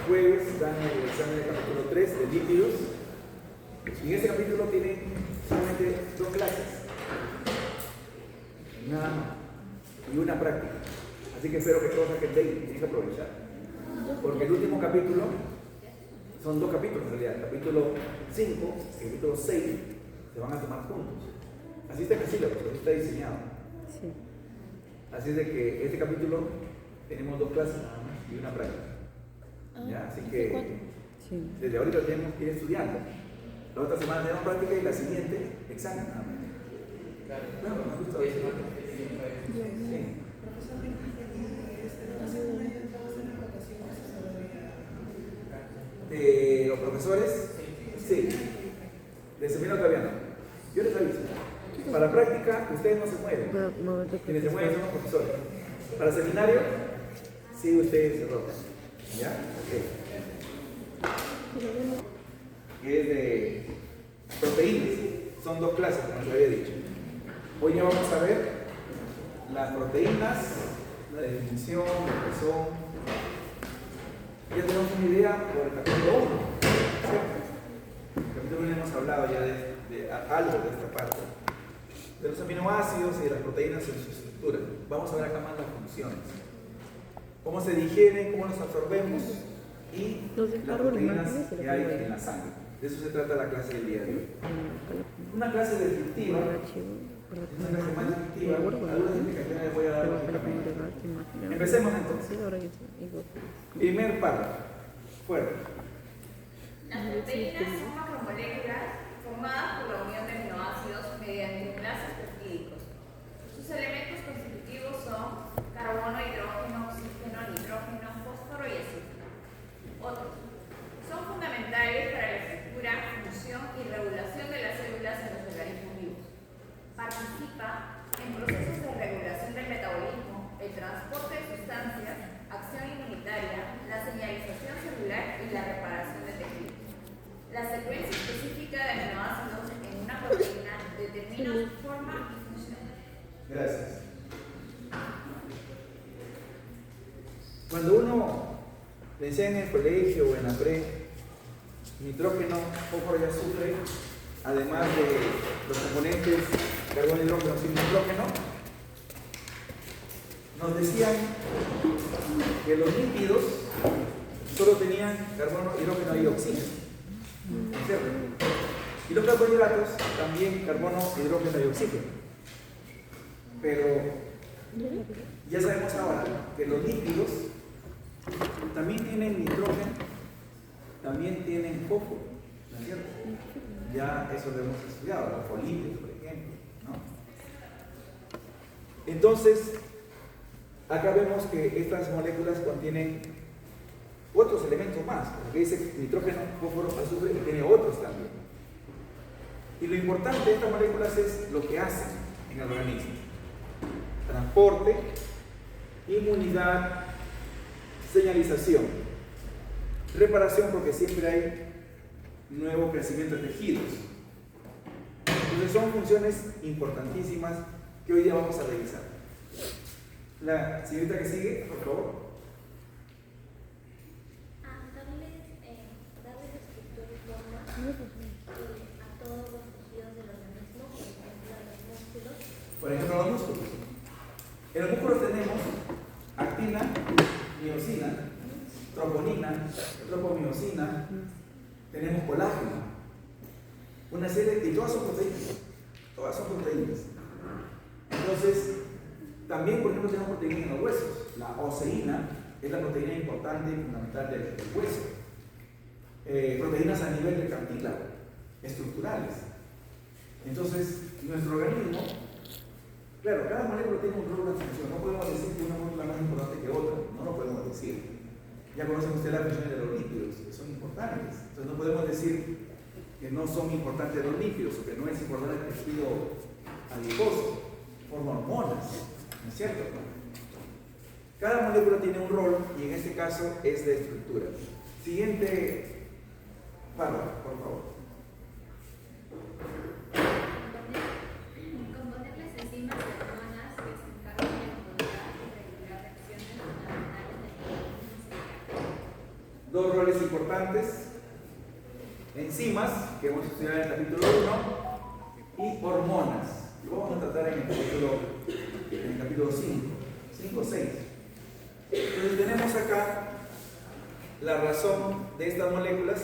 jueves dan el examen del capítulo 3 de lípidos. Y ese capítulo tiene solamente 2 clases. Nada más. Y una práctica. Así que espero que todos saquen 20, tienen que aprovechar. Porque el último capítulo son 2 capítulos en realidad. El capítulo 5 y el capítulo 6 se van a tomar juntos. Así está el sílabo, así está diseñado. Sí. Así es de que este capítulo tenemos 2 clases nada más y una práctica. ¿Ya? Así que Sí. desde ahorita tenemos que ir estudiando. La otra semana tenemos práctica y la siguiente examen nada más. Claro, me gusta eso. Sí. De los profesores, sí. De seminario todavía no. Yo les aviso. Para práctica, ustedes no se mueven. Quienes se mueven son los profesores. Para seminario, sí, ustedes se rotan. ¿Ya? Ok. Que es de proteínas. Son 2 clases, como les había dicho. Hoy ya vamos a ver las proteínas, la definición, lo que son. Ya tenemos una idea por el capítulo 1. En el capítulo 1 hemos hablado ya de algo de esta parte. De los aminoácidos y de las proteínas en su estructura. Vamos a ver acá más las funciones. Cómo se digieren, cómo los absorbemos y las proteínas que hay en la sangre. De eso se trata la clase del día de hoy. Una clase descriptiva. Una clase más descriptiva. Algunas indicaciones les voy a dar lógicamente. Empecemos entonces. Primer párrafo. Fuerte. Las proteínas son macromoléculas formadas por la unión de aminoácidos mediante enlaces peptídicos. Sus elementos constitutivos son carbono, hidrógeno, oxígeno, nitrógeno, fósforo y azúcar. Otros. Son fundamentales para la estructura, función y regulación de las células en los organismos vivos. Participa en procesos de regulación del metabolismo, el transporte de sustancias, acción inmunitaria, la señalización celular y la reparación de tejidos. La secuencia específica de aminoácidos en una proteína determina su forma y función. Gracias. Cuando uno le enseña en el colegio o en la pre, nitrógeno, fósforo y azufre, además de los componentes carbono, hidrógeno y nitrógeno, nos decían que los lípidos solo tenían carbono, hidrógeno y oxígeno. ¿Cierto? Y los carbohidratos también carbono, hidrógeno y oxígeno. Pero ya sabemos ahora que los lípidos también tienen nitrógeno, también tienen fósforo, ¿no es cierto? Ya eso lo hemos estudiado, los fosfolípidos, por ejemplo, ¿no? Entonces, acá vemos que estas moléculas contienen otros elementos más, porque dice nitrógeno, fósforo, azufre y tiene otros también. Y lo importante de estas moléculas es lo que hacen en el organismo: transporte, inmunidad, señalización, reparación, porque siempre hay nuevo crecimiento de tejidos. Entonces son funciones importantísimas que hoy día vamos a revisar. La señorita que sigue, por favor. Darles estructura y forma a todos los tejidos del organismo, por ejemplo, a los músculos. Por ejemplo, los músculos. En los músculos tenemos actina, miosina, troponina, tropomiosina, tenemos colágeno, una serie, y todas son proteínas. Todas son proteínas. Entonces, también, por ejemplo, tenemos proteínas en los huesos. La oseína es la proteína importante y fundamental del hueso. Proteínas a nivel de cartílago, estructurales. Entonces, nuestro organismo, claro, cada molécula tiene un rol, una función. No podemos decir que una molécula es más importante que otra, no lo podemos decir. Ya conocen ustedes las funciones de los lípidos, que son importantes. Entonces, no podemos decir que no son importantes los lípidos o que no es importante el tejido adiposo, forma hormonas, ¿no es cierto? Cada molécula tiene un rol y en este caso es de estructura. Siguiente párrafo, por favor. Componer las enzimas y hormonas que se encargan de controlar y regular reacciones fundamentales del organismo celular. dos roles importantes: enzimas, que hemos estudiado en el capítulo 1, y hormonas. Lo vamos a tratar en el capítulo 5 o 6. Entonces tenemos acá la razón de estas moléculas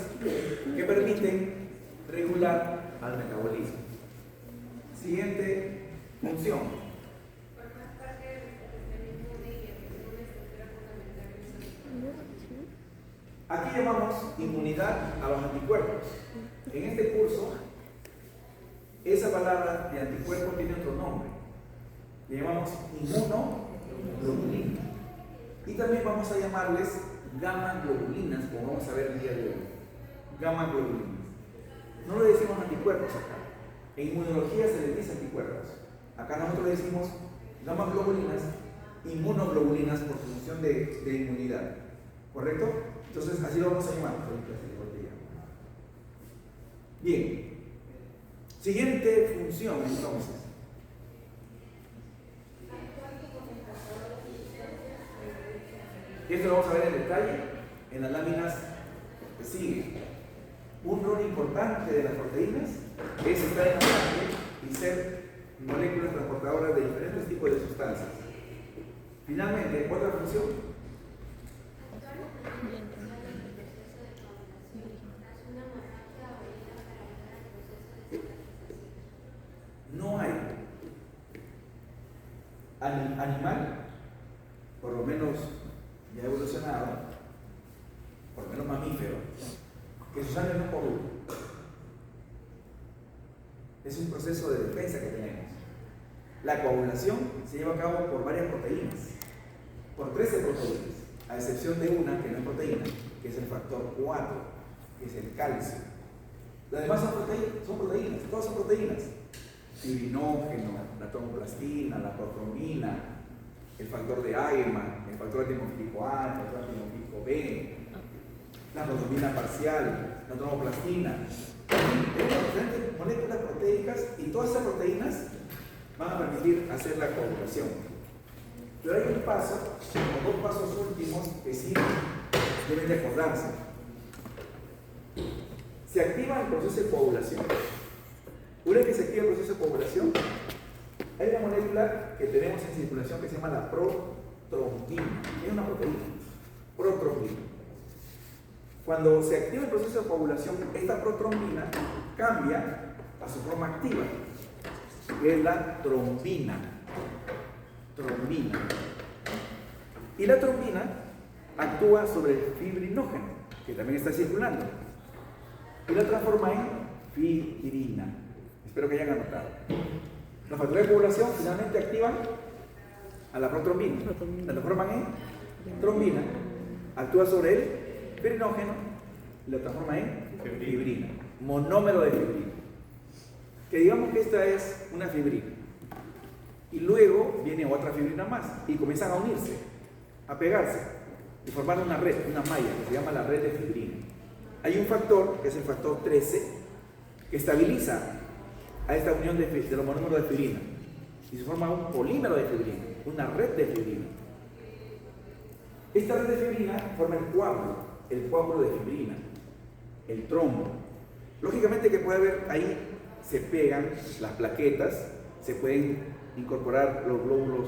que permiten regular al metabolismo. Siguiente función. Aquí llamamos inmunidad a los anticuerpos. En este curso, esa palabra de anticuerpo tiene otro nombre. Le llamamos inmunoglobulina. Y también vamos a llamarles gamma globulinas, como vamos a ver el día de hoy. Gamma globulinas. No le decimos anticuerpos acá. En inmunología se les dice anticuerpos. Acá nosotros le decimos gamma globulinas, inmunoglobulinas por función de inmunidad. ¿Correcto? Entonces así lo vamos a llamar. Bien. Siguiente función entonces. Esto lo vamos a ver en detalle en las láminas que siguen. Un rol importante de las proteínas es estar en la sangre y ser moléculas transportadoras de diferentes tipos de sustancias. Finalmente, otra función. No hay animal, por lo menos ya evolucionado, por lo menos mamífero, que su sangre no coagule. Es un proceso de defensa que tenemos. La coagulación se lleva a cabo por varias proteínas, por 13 proteínas, a excepción de una que no es proteína, que es el factor 4, que es el calcio. Las demás son proteínas, todas son proteínas. Fibrinógeno, la tromboplastina, la protrombina, el factor de Eichmann, el factor antimorfílico A, el factor antimorfílico B, la protrombina parcial, la tromboplastina. Tenemos diferentes moléculas proteicas y todas esas proteínas van a permitir hacer la coagulación. Pero hay un paso, o dos pasos últimos que sí deben de acordarse. Se activa el proceso de coagulación. Una vez que se activa el proceso de coagulación, hay una molécula que tenemos en circulación que se llama la protrombina. Es una proteína, protrombina. Cuando se activa el proceso de coagulación, esta protrombina cambia a su forma activa, que es la trombina. Trombina. Y la trombina actúa sobre el fibrinógeno, que también está circulando, y la transforma en fibrina. Espero que hayan anotado. Los factores de coagulación finalmente activan a la protrombina, la transforman en trombina, actúa sobre el fibrinógeno y la transforma en fibrina, monómero de fibrina. Que digamos que esta es una fibrina. Y luego viene otra fibrina más y comienzan a unirse, a pegarse y formar una red, una malla que se llama la red de fibrina. Hay un factor, que es el factor 13, que estabiliza a esta unión de los monómeros de fibrina y se forma un polímero de fibrina, una red de fibrina. Esta red de fibrina forma el coágulo de fibrina, el trombo. Lógicamente que puede haber ahí, se pegan las plaquetas, se pueden incorporar los glóbulos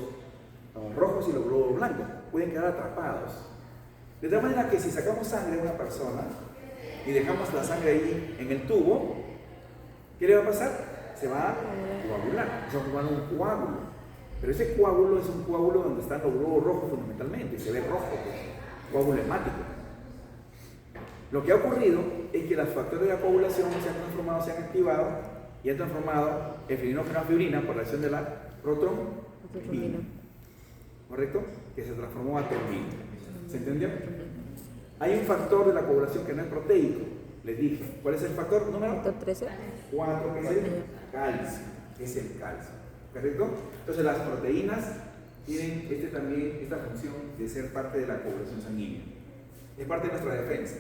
rojos y los glóbulos blancos, pueden quedar atrapados. De tal manera que si sacamos sangre de una persona y dejamos la sangre ahí en el tubo, ¿qué le va a pasar? Se va a coagular, se va a formar un coágulo. Pero ese coágulo es un coágulo donde están los glóbulos rojos fundamentalmente, y se ve rojo, pues, coágulo hemático. Lo que ha ocurrido es que los factores de la coagulación se han transformado, se han activado y han transformado el fibrinógeno a fibrina por la acción de la protrombina. ¿Correcto? Que se transformó a trombina. ¿Se entendió? Hay un factor de la coagulación que no es proteico. Les dije, ¿cuál es el factor número? Factor 13. 4, que es el calcio. Es el calcio. ¿Correcto? Entonces las proteínas tienen también esta función de ser parte de la coagulación sanguínea. Es parte de nuestra defensa.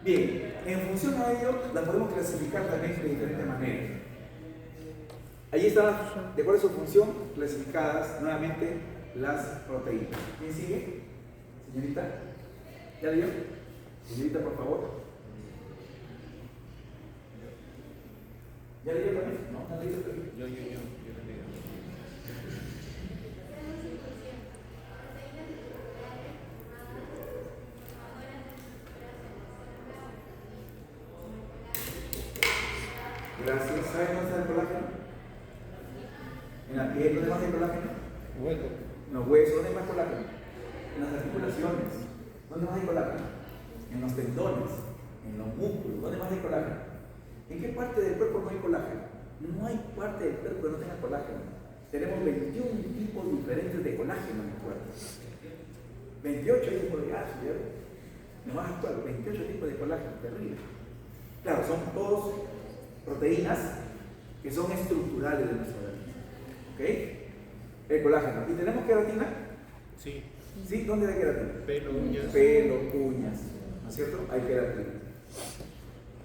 Bien, en función a ello, las podemos clasificar también de diferentes maneras. Allí están, de acuerdo a su función, clasificadas nuevamente las proteínas. ¿Quién sigue? Señorita. ¿Ya leyó? Señorita, por favor. ¿Ya leyó también? No, no leyó también. Yo le digo. Gracias. ¿Saben dónde está el colágeno? ¿En la piel? ¿Dónde más hay colágeno? Bueno. En los huesos. ¿Dónde hay más colágeno? En las articulaciones. ¿Dónde más hay colágeno? En los tendones, en los músculos. ¿Dónde más hay colágeno? ¿En qué parte del cuerpo no hay colágeno? No hay parte del cuerpo que no tenga colágeno. Tenemos 21 tipos diferentes de colágeno en el cuerpo. 28 tipos de ácido. No más actual, 28 tipos de colágeno, terrible. Claro, son todos proteínas que son estructurales de nuestro organismo. ¿Ok? El colágeno. ¿Y tenemos queratina? Sí. ¿Sí? ¿Dónde hay queratina? Pelo, uñas. Pelo, uñas. ¿No es cierto? Hay queratina.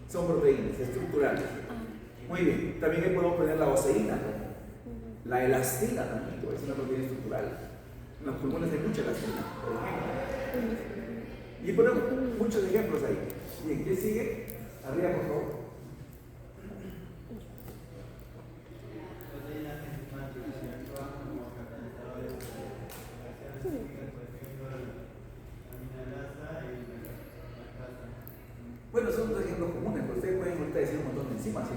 Son proteínas estructurales. Muy bien. También ahí podemos poner la oseína, la elastina también, es una proteína estructural. En los pulmones hay mucha elastina, por ejemplo. Y ponemos muchos ejemplos ahí. Bien, ¿quién sigue? Arriba, por favor. Bueno, son dos ejemplos comunes, pero ustedes pueden ahorita decir un montón de enzimas, ¿sí?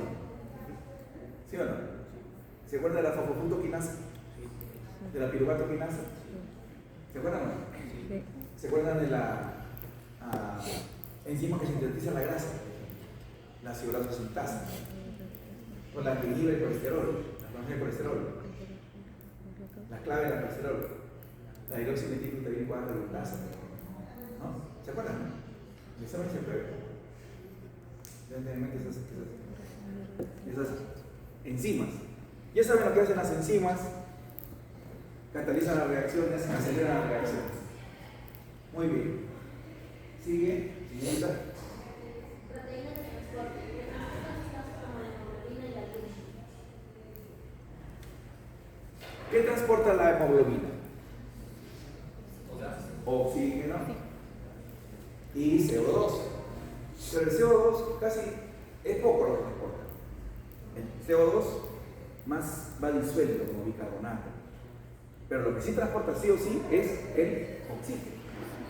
¿Sí o no? ¿Se acuerdan de la fosfofructoquinasa? ¿De la piruvatoquinasa? ¿Se acuerdan o no? ¿Se acuerdan de la enzima que sintetiza la grasa? La ciuratosintasa. O la que inhibe el colesterol, la función del colesterol. La clave del colesterol. La hidroximetilglutamic-4-reductasa. ¿No? ¿Se acuerdan? El examen se prueba. Evidentemente esas enzimas. Ya saben lo que hacen las enzimas. Catalizan las reacciones, aceleran las reacciones. Muy bien. Sigue. Siguiente. Proteínas de transporte. Como la hemoglobina y la albúmina. ¿Qué transporta la hemoglobina? Oxígeno y CO2. Pero el CO2 casi es poco lo que transporta. El CO2 más va disuelto como bicarbonato. Pero lo que sí transporta sí o sí es el oxígeno.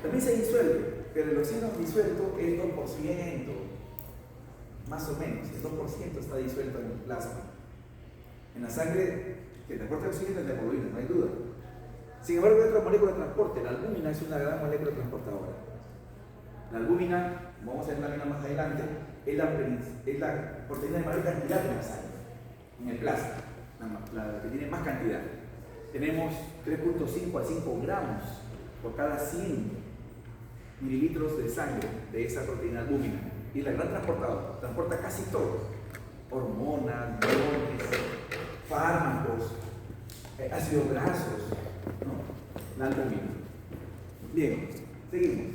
También se disuelve, pero el oxígeno disuelto es 2%, más o menos. El 2% está disuelto en el plasma. En la sangre que transporta el oxígeno es la hemoglobina, no hay duda. Sin embargo, hay otra molécula de transporte. La albúmina es una gran molécula transportadora. La albúmina, vamos a ver la más adelante, es la proteína de mayor cantidad en la sangre, en el plasma, la que tiene más cantidad. Tenemos 3.5 a 5 gramos por cada 100 mililitros de sangre de esa proteína albúmina. Y la gran transportadora, transporta casi todo: hormonas, iones, fármacos, ácidos grasos, ¿no? La albúmina. Bien, seguimos.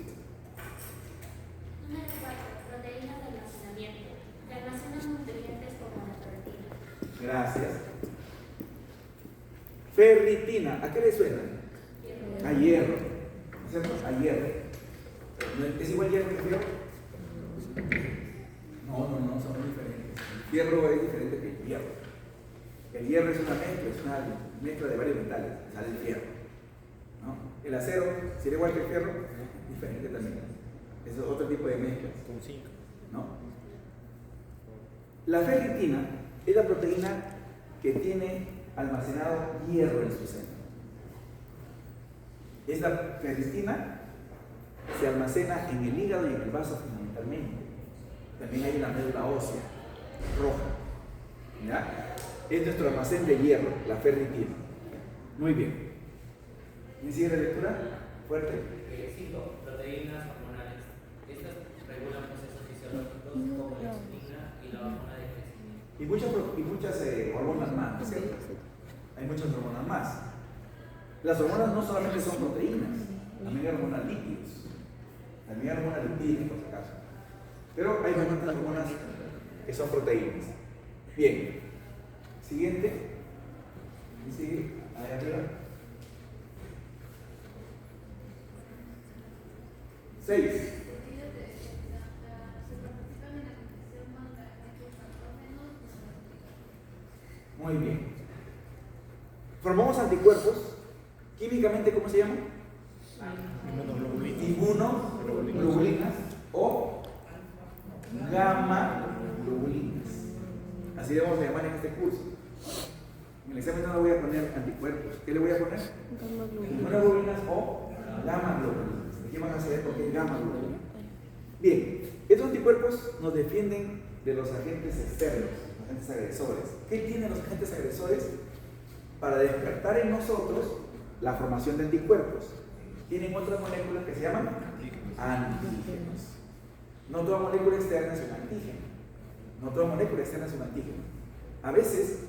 Número 4. Proteínas de almacenamiento. Que almacenan nutrientes como la ferritina. Gracias. Ferritina, ¿a qué le suena? A hierro. ¿No es cierto? A hierro. ¿Es igual hierro que fierro? No, son muy diferentes. El fierro es diferente que el hierro. El hierro es una mezcla de varios metales, sale el fierro. ¿No? El acero, si era igual que el fierro, es diferente también. Es otro tipo de mezclas. Con 5. ¿No? La ferritina es la proteína que tiene almacenado hierro en su seno. Esta ferritina se almacena en el hígado y en el vaso fundamentalmente. También hay una médula ósea roja. ¿Ya? Es nuestro almacén de hierro, la ferritina. Muy bien. ¿Me sigue la lectura? Fuerte. 5. Proteínas hormonales. Estas regulan procesos fisiológicos como la insulina y la hormona de crecimiento. Y muchas hormonas más, ¿no es cierto? Hay muchas hormonas más. Las hormonas no solamente son proteínas, también hay hormonas lípidos. También hay hormonas lipídicas, por si acaso. Pero hay bastantes hormonas que son proteínas. Bien. Siguiente. ¿Y sigue? Ahí arriba. 6. Muy bien. Formamos anticuerpos. Químicamente, ¿cómo se llaman? Inmunoglobulinas o gamma globulinas. Así debemos de llamar en este curso. En el examen no le voy a poner anticuerpos. ¿Qué le voy a poner? Inmunoglobulinas o gamma globulinas. Aquí van a saber por qué es gamma globulina. Bien, estos anticuerpos nos defienden de los agentes externos, los agentes agresores. ¿Qué tienen los agentes agresores? Para despertar en nosotros la formación de anticuerpos. Tienen otras moléculas que se llaman antígenos. No toda molécula externa es un antígeno. No toda molécula externa es un antígeno. A veces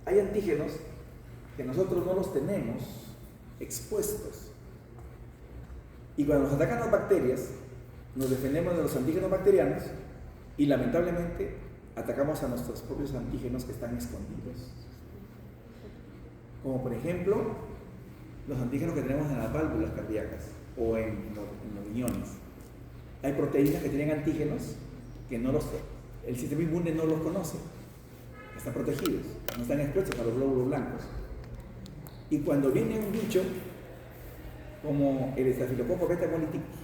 hay antígenos que nosotros no los tenemos expuestos. Y cuando nos atacan las bacterias, nos defendemos de los antígenos bacterianos y lamentablemente atacamos a nuestros propios antígenos que están escondidos. Como por ejemplo, los antígenos que tenemos en las válvulas cardíacas o en los riñones. Hay proteínas que tienen antígenos que el sistema inmune no los conoce. Están protegidos, no están expuestos a los glóbulos blancos. Y cuando viene un bicho, como el estafilococo beta hemolyticus,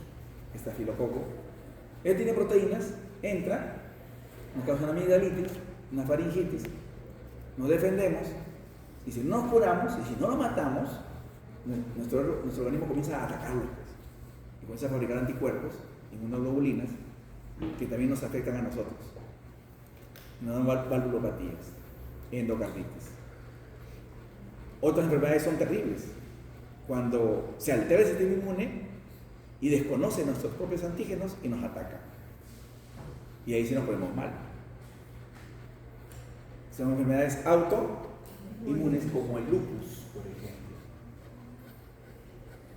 él tiene proteínas, entra, nos causa una amigdalitis, una faringitis, nos defendemos, y si no nos curamos, y si no lo matamos, nuestro organismo comienza a atacarlo, y comienza a fabricar anticuerpos, inmunoglobulinas, que también nos afectan a nosotros. Nos dan valvulopatías, endocarditis. Otras enfermedades son terribles. Cuando se altera el sistema inmune y desconoce nuestros propios antígenos y nos ataca. Y ahí sí nos ponemos mal. Son enfermedades autoinmunes como el lupus, por ejemplo.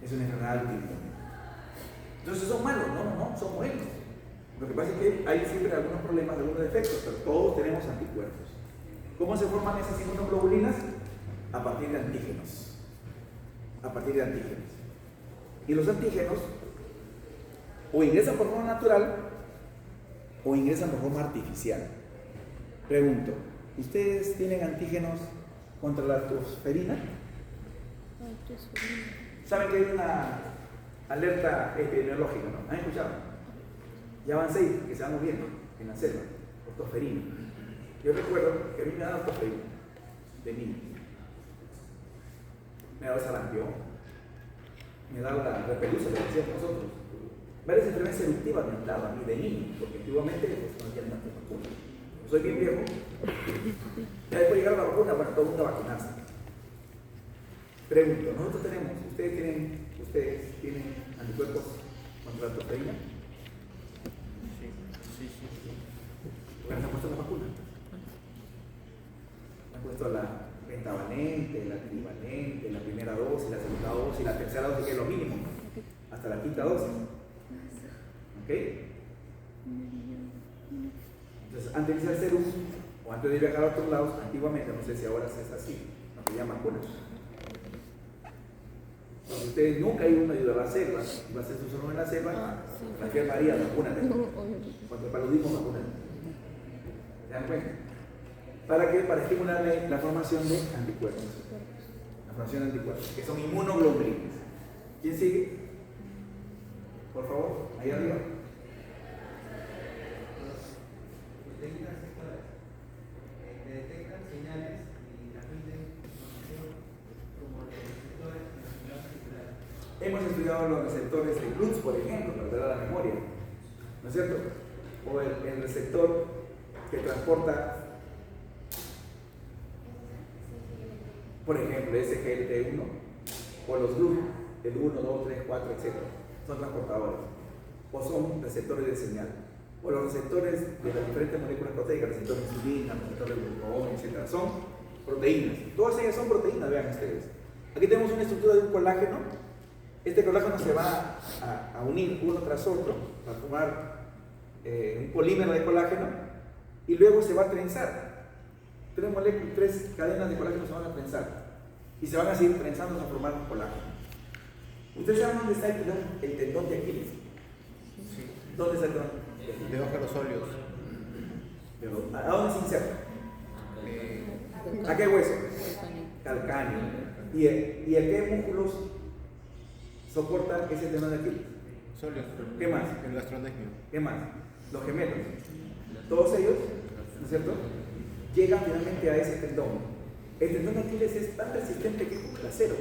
Es una enfermedad autoinmune. Entonces son malos, no, son buenos. Lo que pasa es que hay siempre algunos problemas, algunos defectos, pero todos tenemos anticuerpos. ¿Cómo se forman esas inmunoglobulinas? A partir de antígenos. Y los antígenos o ingresan por forma natural o ingresan por forma artificial. Pregunto, ¿ustedes tienen antígenos contra la tosferina? ¿Saben que hay una alerta epidemiológica, no? ¿Han escuchado? Ya van 6 que se van muriendo en la selva por tosferina. Yo recuerdo que a mí me daban tosferina de niño. Me ha dado sarampión, me ha dado la repelusa, que decíamos nosotros. Varias enfermedades eruptivas me han dado a mí de niño, porque antiguamente pues, no había tantas vacunas. Yo soy bien viejo, ya después de llegar a la vacuna, bueno, todo el mundo a vacunarse. Pregunto, ¿ustedes tienen anticuerpos contra la tosferina? Sí. ¿Han puesto la vacuna? ¿Han puesto la pentavalente, la trivalente, la primera dosis, la segunda dosis, la tercera dosis, que es lo mínimo, hasta la quinta dosis? ¿Ok? Entonces, antes de irse al serum o antes de viajar a otros lados, antiguamente, no sé si ahora es así, no se llama vacunas. Si ustedes nunca iban a ayudar a la selva, iba a hacer su solo en la selva, la Virgen María, vacúnate. Cuando el paludismo, vacúnate. ¿Se dan cuenta? ¿Para qué? Para estimularle la formación de anticuerpos. La formación de anticuerpos, que son inmunoglobulinas. ¿Quién sigue? Por favor, ahí arriba. Detectan señales y transmiten información como los receptores de la enfermedad articular. Hemos estudiado los receptores de Glutz, por ejemplo, para perder la memoria, ¿no es cierto? O el receptor que transporta, por ejemplo, SGLT1 o los GLUT, el 1, 2, 3, 4, etc. Son transportadores o son receptores de señal. O los receptores de las diferentes moléculas proteicas, receptores de insulina, receptores de glucagón, etc. Son proteínas. Todas ellas son proteínas, vean ustedes. Aquí tenemos una estructura de un colágeno. Este colágeno se va a unir uno tras otro para formar un polímero de colágeno y luego se va a trenzar. 3 cadenas de colágeno se van a trenzar y se van a seguir trenzando hasta formar un colágeno. Ustedes saben dónde está el tendón de Aquiles. ¿Dónde está el tendón? Debajo de los óleos. Pero, ¿a dónde se inserta? ¿A qué hueso? Calcáneo. ¿Y a qué músculos soporta ese tendón de Aquiles? Óleos. ¿Qué más? El gastronecmio. ¿Qué más? Los gemelos. Todos ellos, ¿no es cierto?, llegan finalmente a ese tendón. El tendón de Aquiles es tan resistente que es como el acero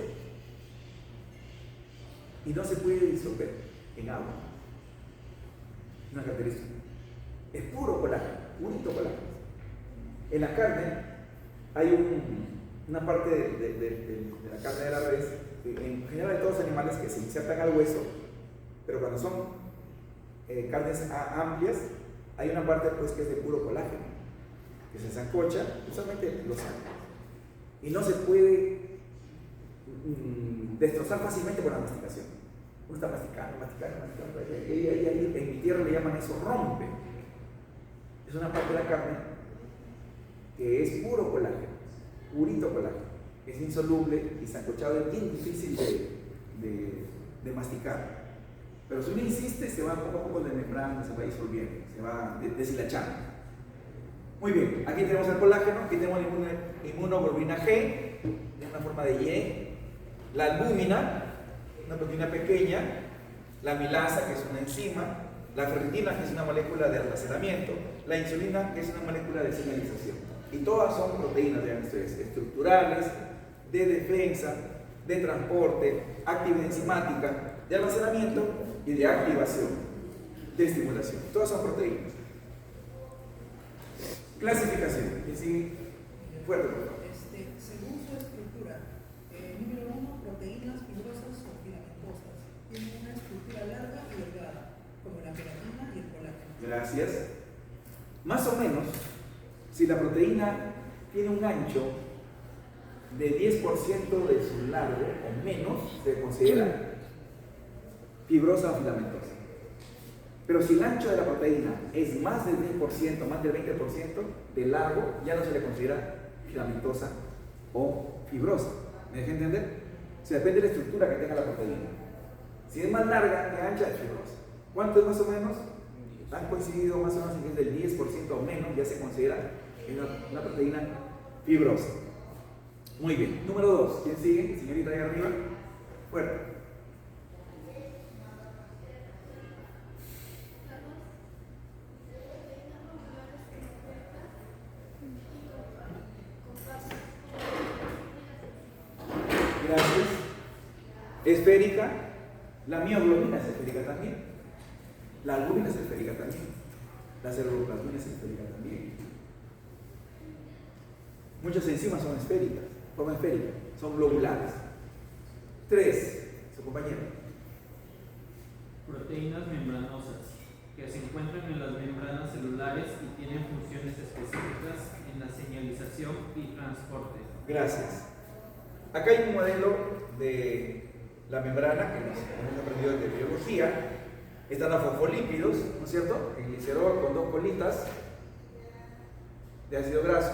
y no se puede disolver en agua. Una característica. Es puro colágeno, único colágeno. En la carne hay una parte de la carne de la res, en general de todos los animales, que se insertan al hueso, pero cuando son carnes amplias, hay una parte pues que es de puro colágeno, que se sancocha, usualmente los ángulos, y no se puede destrozar fácilmente por la masticación. Uno está masticando, y en mi tierra le llaman eso rompe. Es una parte de la carne que es puro colágeno, purito colágeno, es insoluble y sancochado, es bien difícil de masticar. Pero si uno insiste, se va poco a poco de membrana, se va disolviendo, se va deshilachando. Muy bien, aquí tenemos el colágeno, aquí tenemos la inmunoglobulina G, de una forma de Y, la albúmina, una proteína pequeña, la amilasa, que es una enzima, la ferritina, que es una molécula de almacenamiento, la insulina, que es una molécula de señalización. Y todas son proteínas, vean ustedes, estructurales, de defensa, de transporte, actividad enzimática, de almacenamiento y de activación, de estimulación. Todas son proteínas. Clasificación. Y sigue fuerte, por favor. Según su estructura, número 1, proteínas fibrosas o filamentosas. Tienen una estructura larga y delgada, como la queratina y el colágeno. Gracias. Más o menos, si la proteína tiene un ancho de 10% de su largo o menos, se considera fibrosa o filamentosa. Pero si el ancho de la proteína es más del 10%, más del 20% de largo, ya no se le considera filamentosa o fibrosa. ¿Me dejé entender? O sea, depende de la estructura que tenga la proteína. Si es más larga que ancha, es fibrosa. ¿Cuánto es más o menos? Han coincidido más o menos en que es del 10% o menos, ya se considera una proteína fibrosa. Muy bien. Número 2. ¿Quién sigue? Señorita ahí arriba. Fuerte. Gracias. Esférica. La mioglobina es esférica también. La albúmina es esférica también. La ceruloplasmina es esférica también. Muchas enzimas son esféricas, forma esférica, son globulares. 3. Su compañero. Proteínas membranosas, que se encuentran en las membranas celulares y tienen funciones específicas en la señalización y transporte. Gracias. Acá hay un modelo de la membrana que hemos aprendido de biología. Están los fosfolípidos, ¿no es cierto? El glicerol con 2 colitas de ácido graso,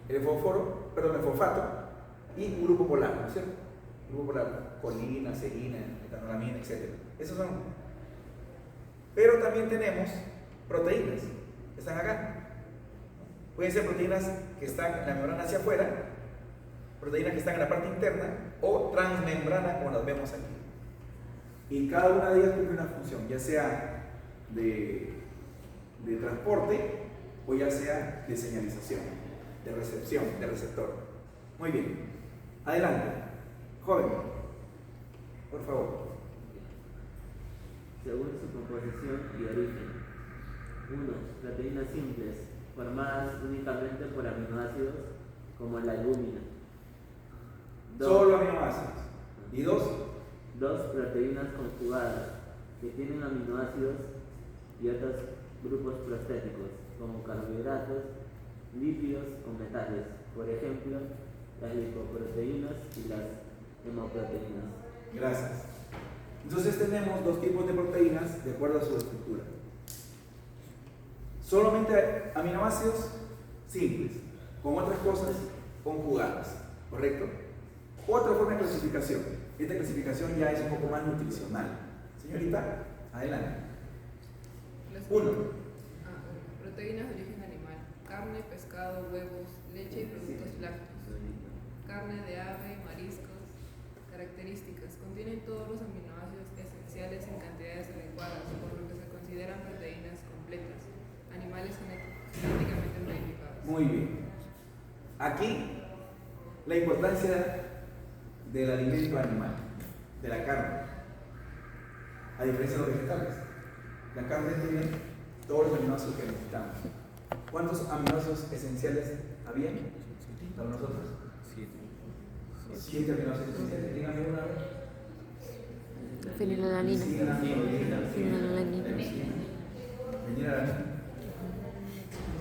el fosfato y un grupo polar, ¿no es cierto? Grupo polar, colina, serina, etanolamina, etc. Esos son. Pero también tenemos proteínas, están acá. Pueden ser proteínas que están en la membrana hacia afuera, proteínas que están en la parte interna o transmembrana, como las vemos aquí. Y cada una de ellas cumple una función, ya sea de transporte o ya sea de señalización, de recepción, de receptor. Muy bien. Adelante. Joven, por favor. Según su composición y origen. 1. Proteínas simples, formadas únicamente por aminoácidos, como la albúmina. Solo aminoácidos. ¿Y 2? 2. Proteínas conjugadas, que tienen aminoácidos y otros grupos prostéticos, como carbohidratos, lípidos o metales, por ejemplo, las lipoproteínas y las hemoproteínas. Gracias. Entonces tenemos 2 tipos de proteínas de acuerdo a su estructura. Solamente aminoácidos simples, con otras cosas conjugadas, ¿correcto? Otra forma de clasificación. Esta clasificación ya es un poco más nutricional. Señorita, adelante. Uno. Proteínas de origen animal: carne, pescado, huevos, leche y productos lácteos. Carne de ave, mariscos. Características: contienen todos los aminoácidos esenciales en cantidades adecuadas, por lo que se consideran proteínas completas. Animales genéticamente modificados. Muy bien. Aquí, la importancia del alimento animal, de la carne, a diferencia de los vegetales. La carne tiene todos los aminoácidos que necesitamos. ¿Cuántos aminoácidos esenciales había para nosotros? 7 aminoácidos esenciales. Dígame una vez. Fenilalanina. Fenilalanina. Fenilalanina.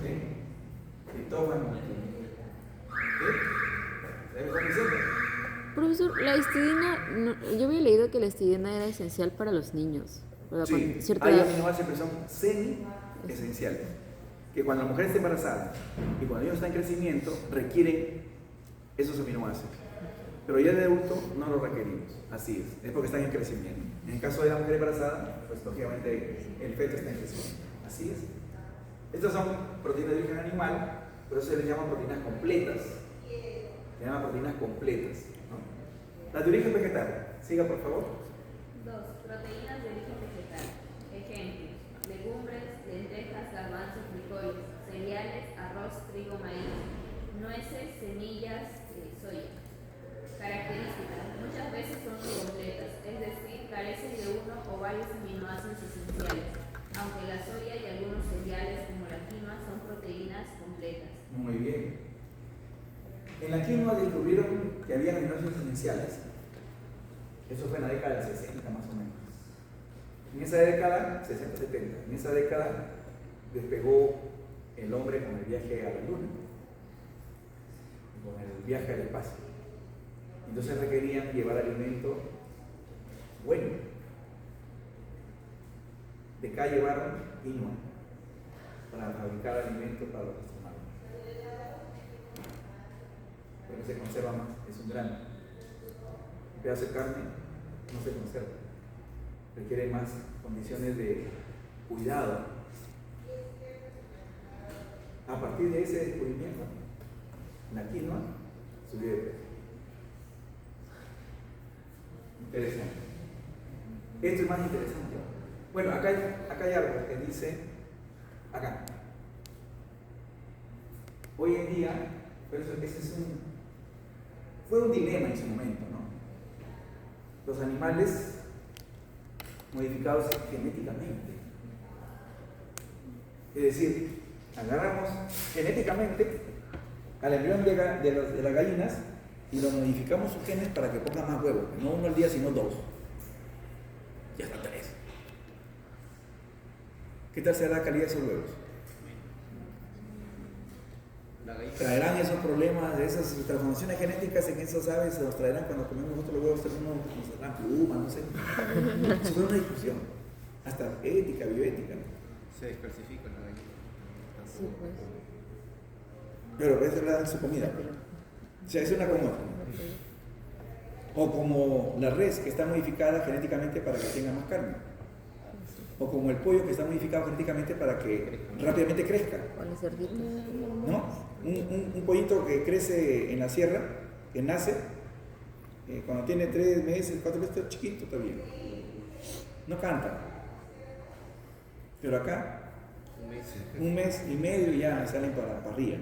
¿Sí? Triptófano. ¿Sí? ¿Está diciendo? Profesor, la histidina, yo había leído que la histidina era esencial para los niños. Sí, cierta hay edad. aminoácidos que son semi-esenciales, que cuando la mujer está embarazada y cuando ellos están en crecimiento requieren esos aminoácidos, pero ya de adulto no los requerimos, así es porque están en crecimiento. En el caso de la mujer embarazada, pues lógicamente el feto está en crecimiento, así es. Estas son proteínas de origen animal, pero eso se les llama proteínas completas, se llaman proteínas completas, ¿no? Las de origen vegetal, siga por favor. 2. Proteínas de origen vegetal. Ejemplos: legumbres, lentejas, garbanzos, frijoles, cereales, arroz, trigo, maíz, nueces, semillas, soya. Características: muchas veces son incompletas, es decir, carecen de uno o varios aminoácidos esenciales, aunque la soya y algunos cereales como la quinoa son proteínas completas. Muy bien. En la quinoa descubrieron que había aminoácidos esenciales. Eso fue en la década del 60 más o menos. En esa década, 60-70, en esa década despegó el hombre con el viaje a la luna, con el viaje al espacio. Entonces requerían llevar alimento bueno. De acá llevaron quinoa para fabricar alimentos para los astronautas. Porque se conserva más, es un grano. Un pedazo de carne no se conserva, requiere más condiciones de cuidado. A partir de ese descubrimiento, la quinoa subió de precio. Interesante. Esto es más interesante. Bueno, acá hay algo que dice, acá. Hoy en día, pero ese fue un dilema en su momento, ¿no? Los animales modificados genéticamente. Es decir, agarramos genéticamente al embrión de las gallinas y lo modificamos sus genes para que ponga más huevos, no uno al día, sino 2. Y hasta 3. ¿Qué tal será la calidad de esos huevos? Traerán esos problemas, esas transformaciones genéticas en esas aves, se los traerán cuando comemos otros huevos, nos darán plumas, no sé. Eso fue una discusión, hasta ética, bioética, ¿no? Se descalcifica la gallina. Sí, pues. Pero es verdad en su comida. O sea, es una como otra. O como la res que está modificada genéticamente para que tenga más carne. O como el pollo que está modificado genéticamente para que rápidamente crezca. O las cerditas. ¿No? Un pollito que crece en la sierra, que nace, cuando tiene 3 meses, 4 meses, está chiquito todavía. No canta. Pero acá, 1 mes y medio ya salen para la parrilla.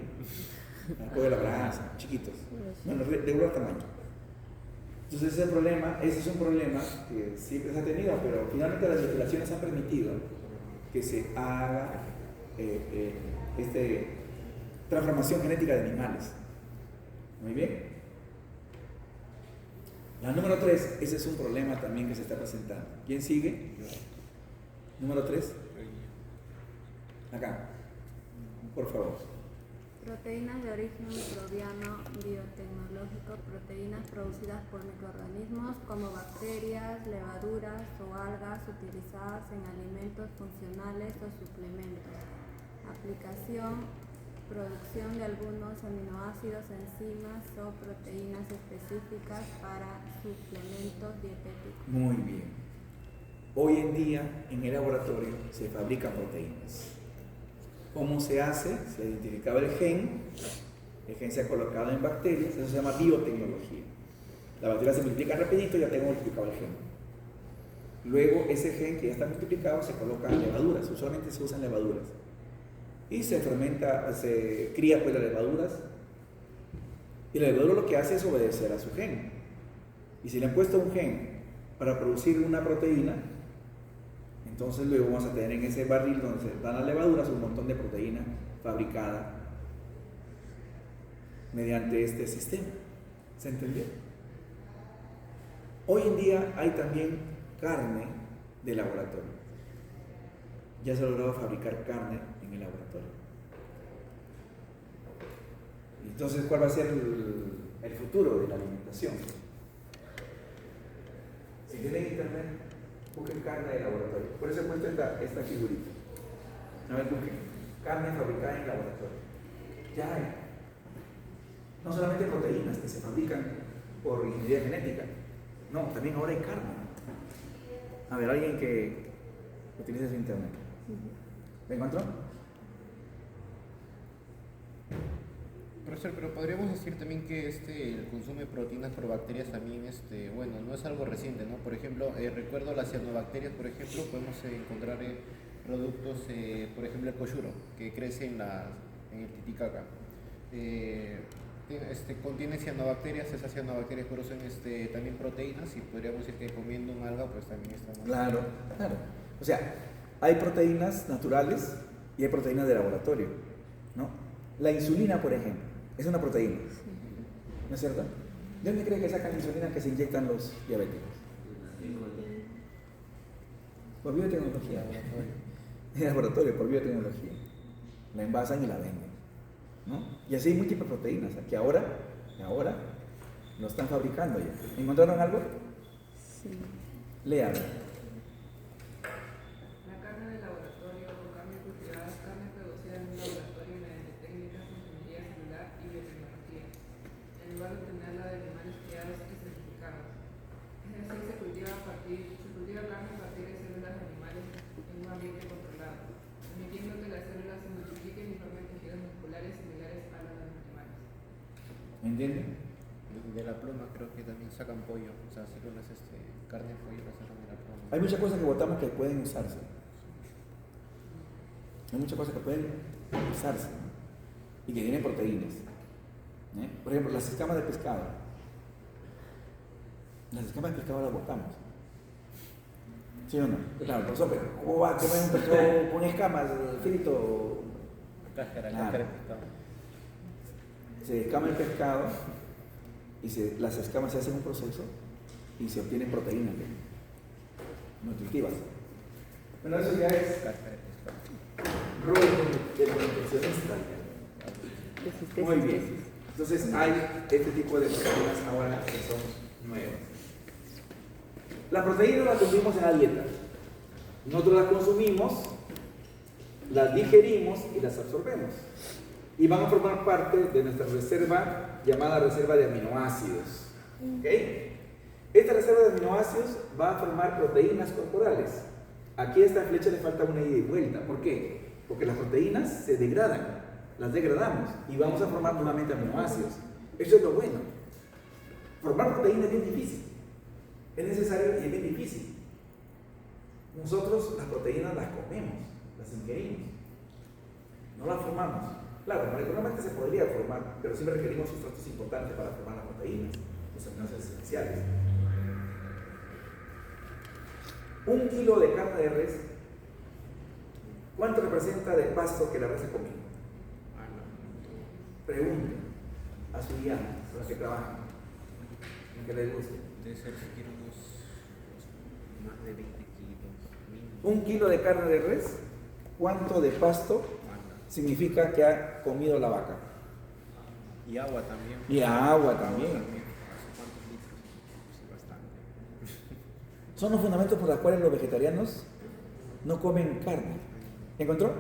Al pollo de la brasa, chiquitos. Bueno, de igual tamaño. Entonces ese es un problema que siempre se ha tenido, pero finalmente las legislaciones han permitido que se haga transformación genética de animales. Muy bien. La número 3, ese es un problema también que se está presentando. ¿Quién sigue? Número 3. Acá. Por favor. Proteínas de origen microbiano biotecnológico, proteínas producidas por microorganismos como bacterias, levaduras o algas utilizadas en alimentos funcionales o suplementos. Aplicación, producción de algunos aminoácidos, enzimas o proteínas específicas para suplementos dietéticos. Muy bien. Hoy en día en el laboratorio se fabrican proteínas. ¿Cómo se hace? Se ha identificado el gen se ha colocado en bacterias, eso se llama biotecnología. La bacteria se multiplica rapidito y ya tengo multiplicado el gen. Luego ese gen que ya está multiplicado se coloca en levaduras, usualmente se usan levaduras. Y se fermenta, se cría pues las levaduras. Y la levadura lo que hace es obedecer a su gen. Y si le han puesto un gen para producir una proteína, entonces luego vamos a tener en ese barril donde se dan las levaduras un montón de proteína fabricada mediante este sistema. ¿Se entendió? Hoy en día hay también carne de laboratorio. Ya se ha logrado fabricar carne en el laboratorio. Entonces, ¿cuál va a ser el futuro de la alimentación? Si tienen internet, busquen carne de laboratorio. Por eso he puesto esta figurita. A ver, busquen carne fabricada en laboratorio. Ya hay. No solamente proteínas que se fabrican por ingeniería genética. No, también ahora hay carne. A ver, alguien que utilice su internet. ¿Me encontró? Profesor, pero podríamos decir también que el consumo de proteínas por bacterias también, bueno, no es algo reciente, ¿no? Por ejemplo, recuerdo las cianobacterias, por ejemplo, podemos encontrar productos, por ejemplo, el coyuro, que crece en el Titicaca. Contiene cianobacterias, esas cianobacterias producen también proteínas y podríamos decir que comiendo un alga pues también estamos... Claro, claro. O sea, hay proteínas naturales y hay proteínas de laboratorio, ¿no? La insulina, por ejemplo, es una proteína, ¿no es cierto? ¿De dónde cree que sacan la insulina que se inyectan los diabéticos? Por biotecnología. En laboratorio, por biotecnología. La envasan y la venden, ¿no? Y así hay múltiples proteínas que ahora lo están fabricando ya. ¿Encontraron algo? Sí. Lean. La carne de laboratorio o carne cultivada es carne producida en un laboratorio mediante técnicas de ingeniería celular y biotecnología, en lugar de obtenerla de animales criados y certificados. Es decir, se cultiva carne a partir de células de animales en un ambiente controlado, permitiendo que las células se multipliquen y formen tejidos musculares similares a los de los animales. ¿Me entienden? De la pluma creo que también sacan pollo, o sea, si pones carne de pollo, la sacan de la pluma. Hay muchas cosas que botamos que pueden usarse. Hay muchas cosas que pueden usarse, ¿no? Y que tienen proteínas. Por ejemplo, las escamas de pescado. Las escamas de pescado las botamos. ¿Sí o no? Claro, profesor, pero ¿cómo va a comer un pescado con escamas frito? Cáscara de pescado. Se escama el pescado y las escamas se hacen un proceso y se obtienen proteínas nutritivas. Bueno, eso ya es rol del nutricionista. Muy bien. Entonces hay este tipo de proteínas ahora que son nuevas. Las proteínas las consumimos en la dieta. Nosotros las consumimos, las digerimos y las absorbemos. Y van a formar parte de nuestra reserva llamada reserva de aminoácidos. ¿Okay? Esta reserva de aminoácidos va a formar proteínas corporales. Aquí a esta flecha le falta una ida y vuelta. ¿Por qué? Porque las proteínas se degradan, las degradamos y vamos a formar nuevamente aminoácidos. Eso es lo bueno. Formar proteínas es bien difícil. Es necesario y es bien difícil. Nosotros las proteínas las comemos, las ingerimos. No las formamos. Claro, molecularmente se podría formar, pero siempre requerimos sustratos importantes para formar las proteínas, los aminoácidos esenciales. 1 kilo de carne de res, ¿cuánto representa de pasto que la res ha comido? Pregunten a su guía, a los que trabajan, en que les guste. Debe ser siquiera más de 20 kilos. 1 kilo de carne de res, ¿cuánto de pasto significa que ha comido la vaca? Y agua también. Y agua también. ¿Cuántos litros? Sí, bastante. Son los fundamentos por los cuales los vegetarianos no comen carne. ¿Encontró?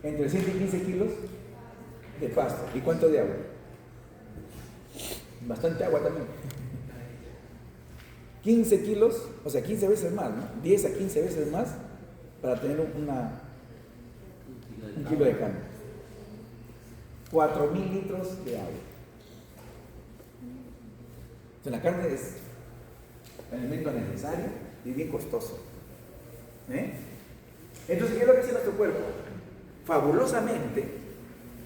Entre 7 y 15 kilos de pasto. ¿Y cuánto de agua? Bastante agua también. 15 kilos, o sea, 15 veces más, ¿no? 10 a 15 veces más para tener un kilo de carne. 4.000 litros de agua. O sea, la carne es un alimento necesario y bien costoso. Entonces, ¿qué es lo que hace nuestro cuerpo? Fabulosamente,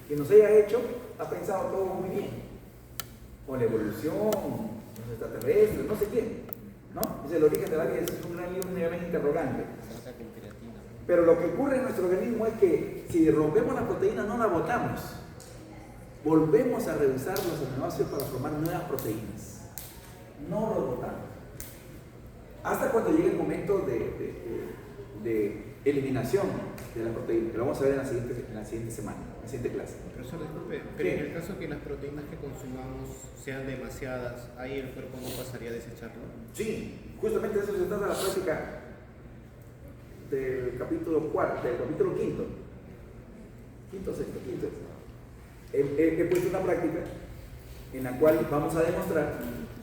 que nos haya hecho, ha pensado todo muy bien. Con la evolución, los extraterrestres, no sé quién. ¿No? Es el origen de la vida, es un gran interrogante. Pero lo que ocurre en nuestro organismo es que si rompemos la proteína, no la botamos. Volvemos a reusar los aminoácidos para formar nuevas proteínas. No lo botamos. Hasta cuando llegue el momento de eliminación de la proteína, que lo vamos a ver en la siguiente semana, en la siguiente clase. Profesor, disculpe, pero en el caso que las proteínas que consumamos sean demasiadas, ¿ahí el cuerpo no pasaría a desecharlo? Sí, justamente de eso se trata la práctica del capítulo 4, del capítulo 5. He puesto una práctica en la cual vamos a demostrar,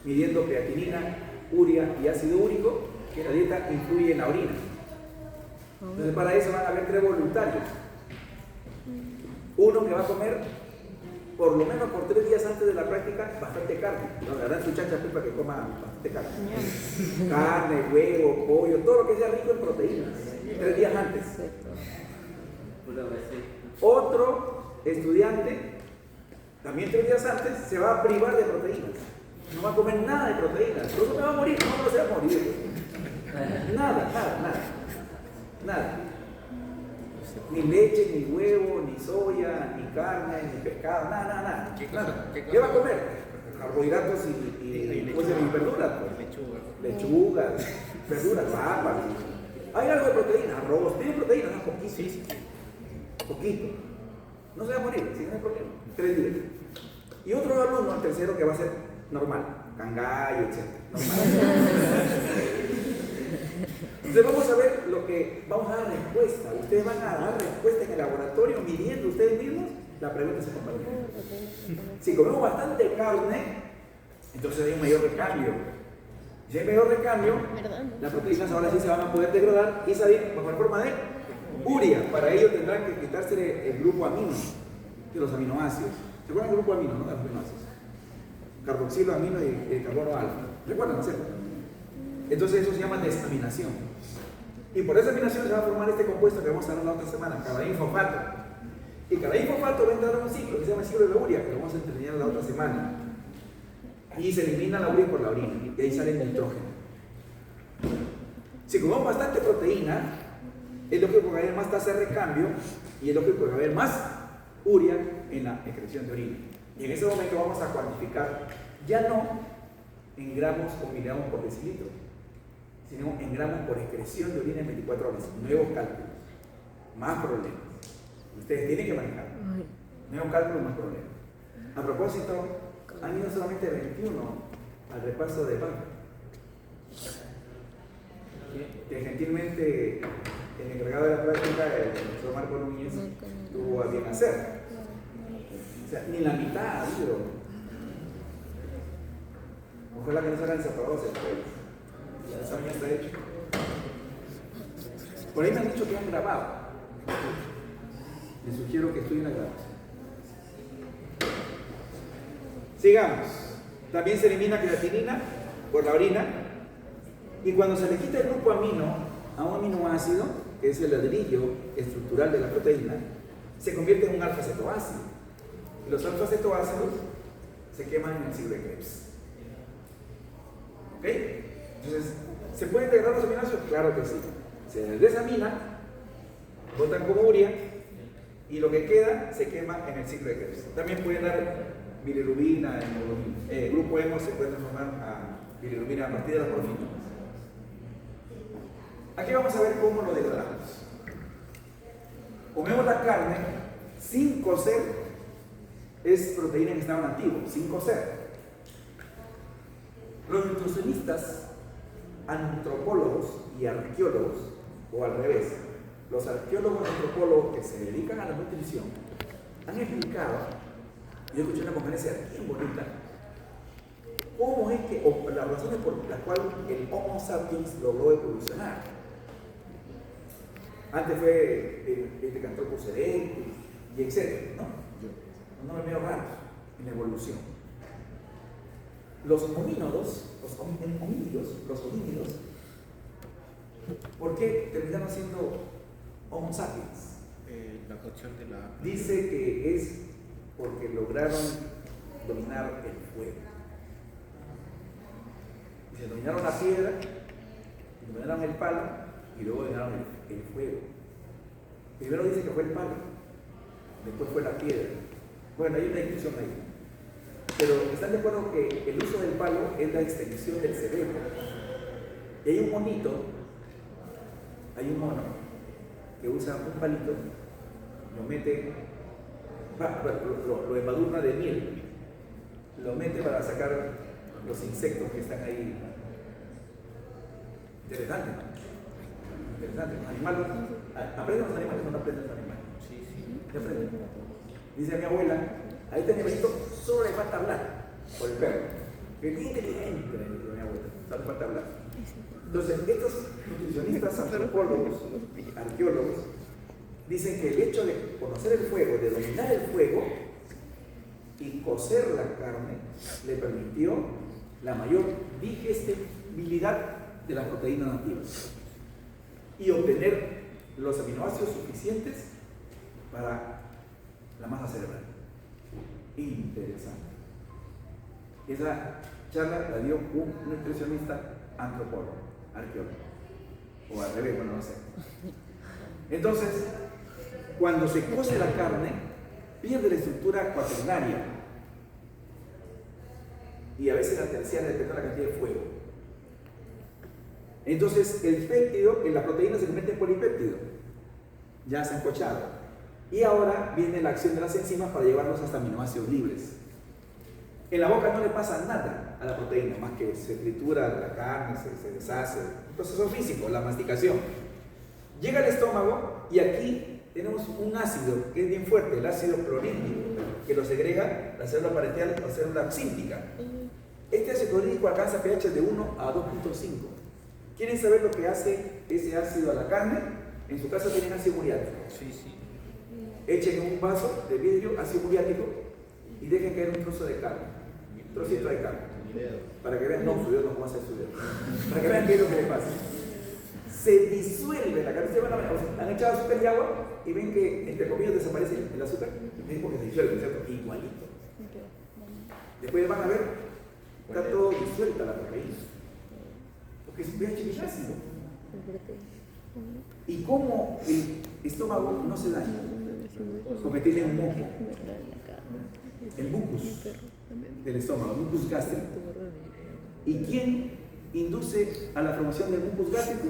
midiendo creatinina, urea y ácido úrico, que la dieta influye en la orina. Entonces, para eso van a haber 3 voluntarios. Uno que va a comer por lo menos por 3 días antes de la práctica bastante carne. No, le darán su chacha para que coma bastante carne. Carne, huevo, pollo, todo lo que sea rico en proteínas. 3 días antes. Otro estudiante, también 3 días antes, se va a privar de proteínas. No va a comer nada de proteínas. Incluso me va a morir. No se va a morir. Nada. Ni leche, ni huevo, ni soya, ni carne, ni pescado, nada. ¿Qué va a comer? Carbohidratos y verduras. Lechugas, verduras, papas. Hay algo de proteína, arroz. ¿Tiene proteína? No, poquito. Sí. Poquito. No se va a morir, si no hay problema. 3 días. Y otro alumno, el tercero, que va a ser normal. Cangallo, etc. Entonces vamos a ver lo que vamos a dar respuesta. Ustedes van a dar respuesta en el laboratorio midiendo ustedes mismos. La pregunta se comparte. Si comemos bastante carne, entonces hay un mayor recambio. Si hay mayor recambio, las proteínas ahora sí se van a poder degradar y salir bajo la forma de urea. Para ello tendrán que quitarse el grupo amino de los aminoácidos. ¿Se acuerdan del grupo amino, no? De los aminoácidos. Carboxilo, amino y carbono alfa. ¿Recuerdan? ¿Cierto? Entonces eso se llama desaminación. Y por esa aminación se va a formar este compuesto que vamos a ver la otra semana, cadaín-fosfato. Y cadaín-fosfato va a entrar en un ciclo que se llama el ciclo de la urea, que lo vamos a terminar la otra semana. Y se elimina la urea por la orina, y ahí sale el nitrógeno. Si comemos bastante proteína, es lógico que va a haber más tasa de recambio y es lógico que va a haber más urea en la excreción de orina. Y en ese momento vamos a cuantificar ya no en gramos o miligramos por decilitro, sino en gramos por excreción de orina en 24 horas. Nuevos cálculos, más problemas. Ustedes tienen que manejar. Nuevos cálculos, más problemas. A propósito, han ido solamente 21 al repaso de PAN, que gentilmente el encargado de la práctica, el profesor Marco Núñez, tuvo a bien hacer. O sea, ni la mitad, pero ojalá que no se hagan separados después. Ya el examen ya está hecho. Por ahí me han dicho que han grabado. Les sugiero que estudien la grabación. Sigamos. También se elimina creatinina por la orina. Y cuando se le quita el grupo amino a un aminoácido, que es el ladrillo estructural de la proteína, se convierte en un alfa-cetoácido. Y los alfa-cetoácidos se queman en el ciclo de Krebs. ¿Ok? Entonces, ¿se pueden degradar los aminoácidos? Claro que sí. Se desamina, botan como urea, y lo que queda se quema en el ciclo de Krebs. También pueden dar bilirrubina, hemoglobina. Grupo hemo se puede transformar a bilirrubina a partir de las porfinas. Aquí vamos a ver cómo lo degradamos. Comemos la carne sin cocer, es proteína en estado nativo, sin cocer. Los nutricionistas, antropólogos y arqueólogos, o al revés, los arqueólogos y antropólogos que se dedican a la nutrición, han explicado, yo escuché una conferencia bien bonita, cómo es que, o las razones por las cuales el Homo sapiens logró evolucionar. Antes fue el Decantropus erectus y etc. ¿no? Un nombre medio raro en la evolución. Los homínidos, ¿por qué terminaron siendo Homo sapiens? La cuestión de la... Dice que es porque lograron dominar el fuego. Dice, dominaron la piedra, dominaron el palo y luego dominaron el fuego. Primero dice que fue el palo, después fue la piedra. Bueno, hay una discusión ahí. Pero están de acuerdo que el uso del palo es la extensión del cerebro. Y hay un mono que usa un palito, lo mete, lo embadurna de miel, lo mete para sacar los insectos que están ahí. Interesante, ¿no? Interesante. Animales, aprenden los animales o no aprenden los animales. Sí. Aprenden. Dice mi abuela, a este animalito solo le falta hablar por el perro. Que es inteligente, mi abuela, solo le falta hablar. Entonces, estos nutricionistas, antropólogos, arqueólogos, dicen que el hecho de conocer el fuego, de dominar el fuego y cocer la carne, le permitió la mayor digestibilidad de las proteínas nativas y obtener los aminoácidos suficientes para la masa cerebral. Interesante. Esa charla la dio un nutricionista antropólogo, arqueólogo, o al revés, bueno, no sé. Entonces, cuando se cose la carne, pierde la estructura cuaternaria y a veces la terciaria, depende de la cantidad de fuego. Entonces, el péptido, la proteína se convierte en polipéptido, ya se ha encochado. Y ahora viene la acción de las enzimas para llevarlos hasta aminoácidos libres. En la boca no le pasa nada a la proteína, más que se tritura la carne, se deshace. Un proceso físico, la masticación. Llega al estómago y aquí tenemos un ácido que es bien fuerte, el ácido clorhídrico, que lo segrega la célula parenteral o la célula psíntica. Este ácido clorhídrico alcanza pH de 1 a 2.5. ¿Quieren saber lo que hace ese ácido a la carne? En su caso tienen ácido muriático. Sí, sí. Echen en un vaso de vidrio ácido muriático y dejen caer un trozo de carne, un trocito de carne, para que vean, no, su dedo no puede hacer su dedo, para que vean qué es lo que le pasa. Se disuelve la carne, han echado azúcar y agua y ven que entre comillas desaparece el azúcar, es porque se disuelve, ¿cierto? Igualito. Después van a ver, está todo disuelta la proteína, porque es un pH bien ácido. ¿Y cómo el estómago no se daña? Porque tiene un moco, el mucus del estómago, mucus gástrico. ¿Y quién induce a la formación del mucus gástrico?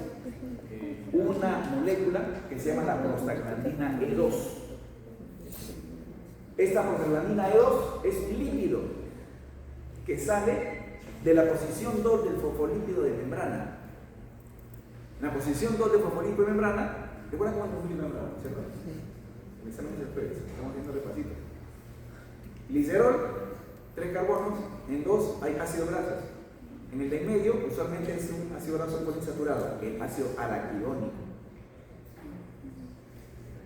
Una molécula que se llama la prostaglandina E2. Esta prostaglandina E2 es un lípido que sale de la posición 2 del fosfolípido de membrana. En la posición 2 del fosfolípido de membrana, ¿recuerdan cómo es el fosfolípido de membrana? ¿Cierto? El examen es el PES, estamos viendo repasito. Glicerol, 3 carbonos, en 2 hay ácido graso. En el de en medio, usualmente es un ácido graso poliinsaturado, el ácido araquidónico.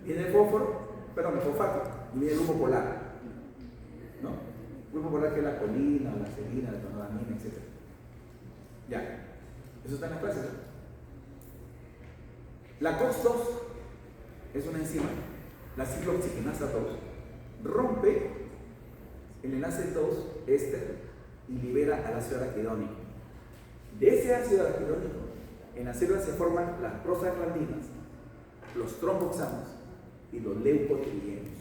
Viene el fósforo, perdón, el fosfato, y viene el grupo polar. ¿No? El grupo polar que es la colina, la serina, la tonodamina, etc. Ya, eso está en las clases. La COX-2 es una enzima, la ciclooxigenasa 2, rompe el enlace 2 éster y libera al ácido araquidónico. De ese ácido araquidónico, en las células se forman las prostaglandinas, los tromboxanos y los leucotrienos.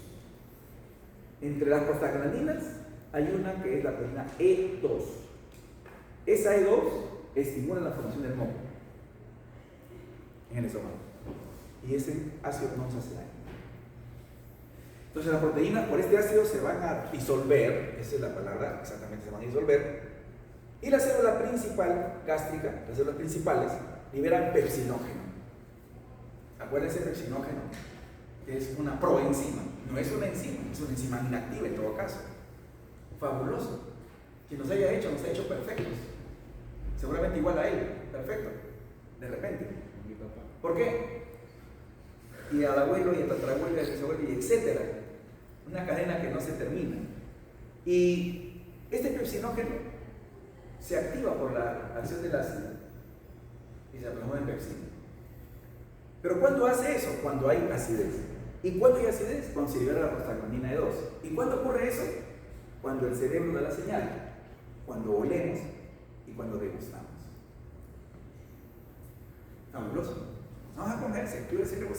Entre las prostaglandinas hay una que es la proteína E2. Esa E2 estimula la formación del moco en el estómago. Y ese ácido no se hace daño. Entonces las proteínas por este ácido se van a disolver, esa es la palabra, exactamente se van a disolver, y la célula principal gástrica, las células principales, liberan pepsinógeno. Acuérdense, pepsinógeno es una proenzima, no es una enzima, es una enzima inactiva en todo caso. Fabuloso. Quien nos haya hecho perfectos. Seguramente igual a él, perfecto. De repente. ¿Por qué? Y al abuelo y al tatarabuelo y al bisabuelo y etcétera. Una cadena que no se termina. Y este pepsinógeno se activa por la acción del ácido y se transforma en pepsina. Pero ¿cuándo hace eso? Cuando hay acidez. ¿Y cuándo hay acidez? Cuando se libera la prostaglandina E2. ¿Y cuándo ocurre eso? Cuando el cerebro da la señal, cuando olemos y cuando degustamos. Fabuloso. Vamos a comer, se activa el cerebro,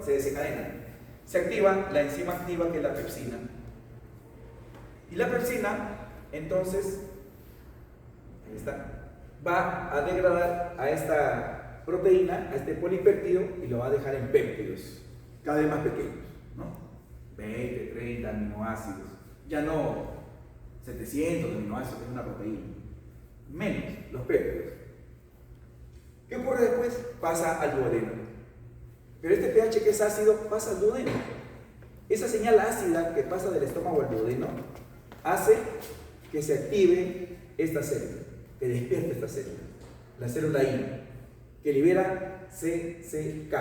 se desencadena. Se activa la enzima activa que es la pepsina. Y la pepsina, entonces, ahí está, va a degradar a esta proteína, a este polipéptido, y lo va a dejar en péptidos, cada vez más pequeños, ¿no? 20, 30 aminoácidos, ya no 700 aminoácidos, es una proteína, menos los péptidos. ¿Qué ocurre después? Pasa al duodeno. Pero este pH que es ácido pasa al duodeno. Esa señal ácida que pasa del estómago al duodeno hace que se active esta célula, que despierte esta célula, la célula I, que libera CCK,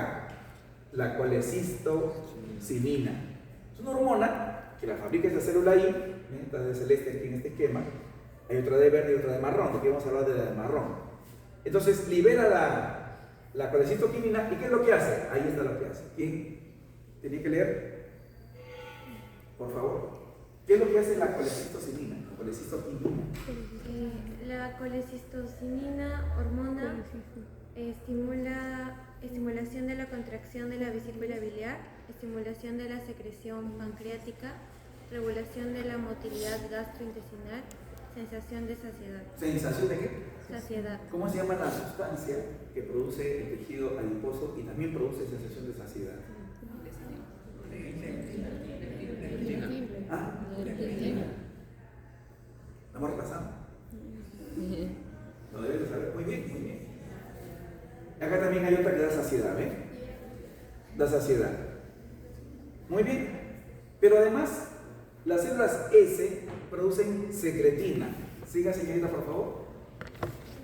la colecistocinina. Es una hormona que la fabrica esta célula I, esta de celeste aquí en este esquema, hay otra de verde y otra de marrón, aquí vamos a hablar de la de marrón. Entonces libera la colecistoquinina, ¿y qué es lo que hace? Ahí está lo que hace. ¿Quién tiene que leer? Por favor. ¿Qué es lo que hace la colecistocinina? La colecistocinina hormona estimulación de la contracción de la vesícula biliar, estimulación de la secreción pancreática, regulación de la motilidad gastrointestinal, sensación de saciedad. ¿Sensación de qué? Saciedad. ¿Cómo se llama la sustancia que produce el tejido adiposo y también produce sensación de saciedad? ¿Ah? ¿Estamos repasando? Lo debes de saber. Muy bien, muy bien. Acá también hay otra que da saciedad, ¿ven? Da saciedad. Muy bien. Pero además, las células S producen secretina. Siga, señorita, por favor.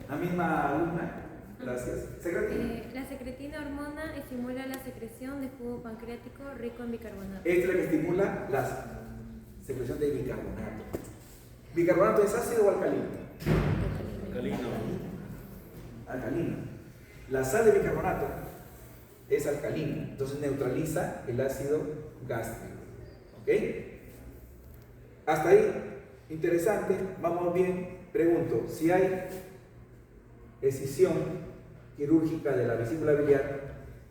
La misma alumna. Gracias. Secretina. La secretina hormona estimula la secreción de jugo pancreático rico en bicarbonato. Esta es la que estimula la secreción de bicarbonato. ¿Bicarbonato es ácido o alcalino? Alcalino. Alcalino. La sal de bicarbonato es alcalina, entonces neutraliza el ácido gástrico. ¿Ok? Hasta ahí, interesante, vamos bien. Pregunto, si hay escisión quirúrgica de la vesícula biliar,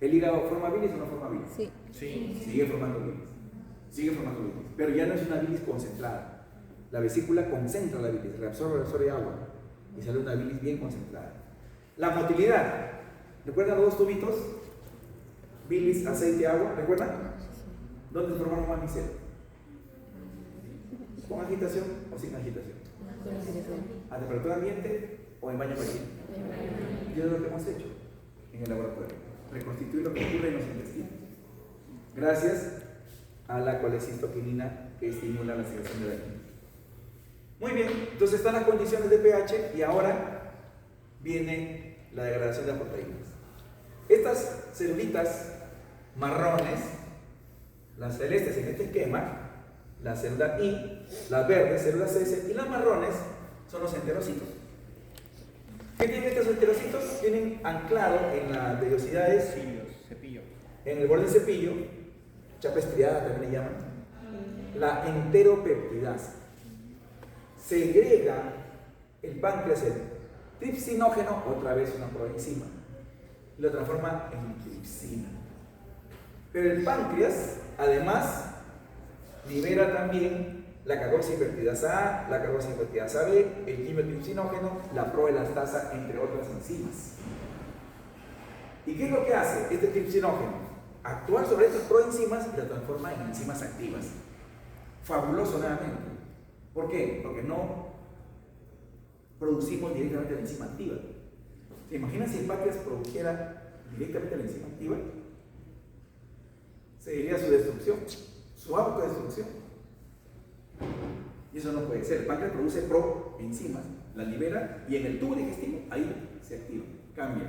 ¿el hígado forma bilis o no forma bilis? Sí. Sí. Sigue formando bilis. Sigue formando bilis. Pero ya no es una bilis concentrada. La vesícula concentra la bilis, reabsorbe agua y sale una bilis bien concentrada. La motilidad. ¿Recuerdan los dos tubitos? Bilis, aceite, agua. ¿Recuerdan? ¿Dónde se formaron más micelios? ¿Con agitación o sin agitación? ¿A temperatura ambiente o en baño caliente? Y es lo que hemos hecho en el laboratorio. Reconstituir lo que ocurre en los intestinos. Gracias a la colecistoquinina que estimula la secreción de la quinina. Muy bien, entonces están las condiciones de pH y ahora viene la degradación de las proteínas. Estas celulitas marrones, las celestes en este esquema, la célula I, las verdes, células S, y las marrones son los enterocitos. ¿Qué tienen estos enterocitos? Tienen anclado en las vellosidades, Cepillo. en el borde del cepillo, chapa estriada también le llaman, la enteropeptidasa. Segrega el páncreas el tripsinógeno, otra vez una proenzima, y lo transforma en tripsina. Pero el páncreas, además, libera también la carboxipeptidasa A, la carboxipeptidasa B, el quimiotripsinógeno, la proelastasa, entre otras enzimas. ¿Y qué es lo que hace este tripsinógeno? Actuar sobre estas proenzimas y la transforma en enzimas activas. Fabuloso nuevamente. ¿Por qué? Porque no producimos directamente la enzima activa. ¿Se imaginan si el páncreas produjera directamente la enzima activa? Sería su destrucción, su autodestrucción. Y eso no puede ser. El páncreas produce proenzimas, las libera y en el tubo digestivo ahí se activa, cambia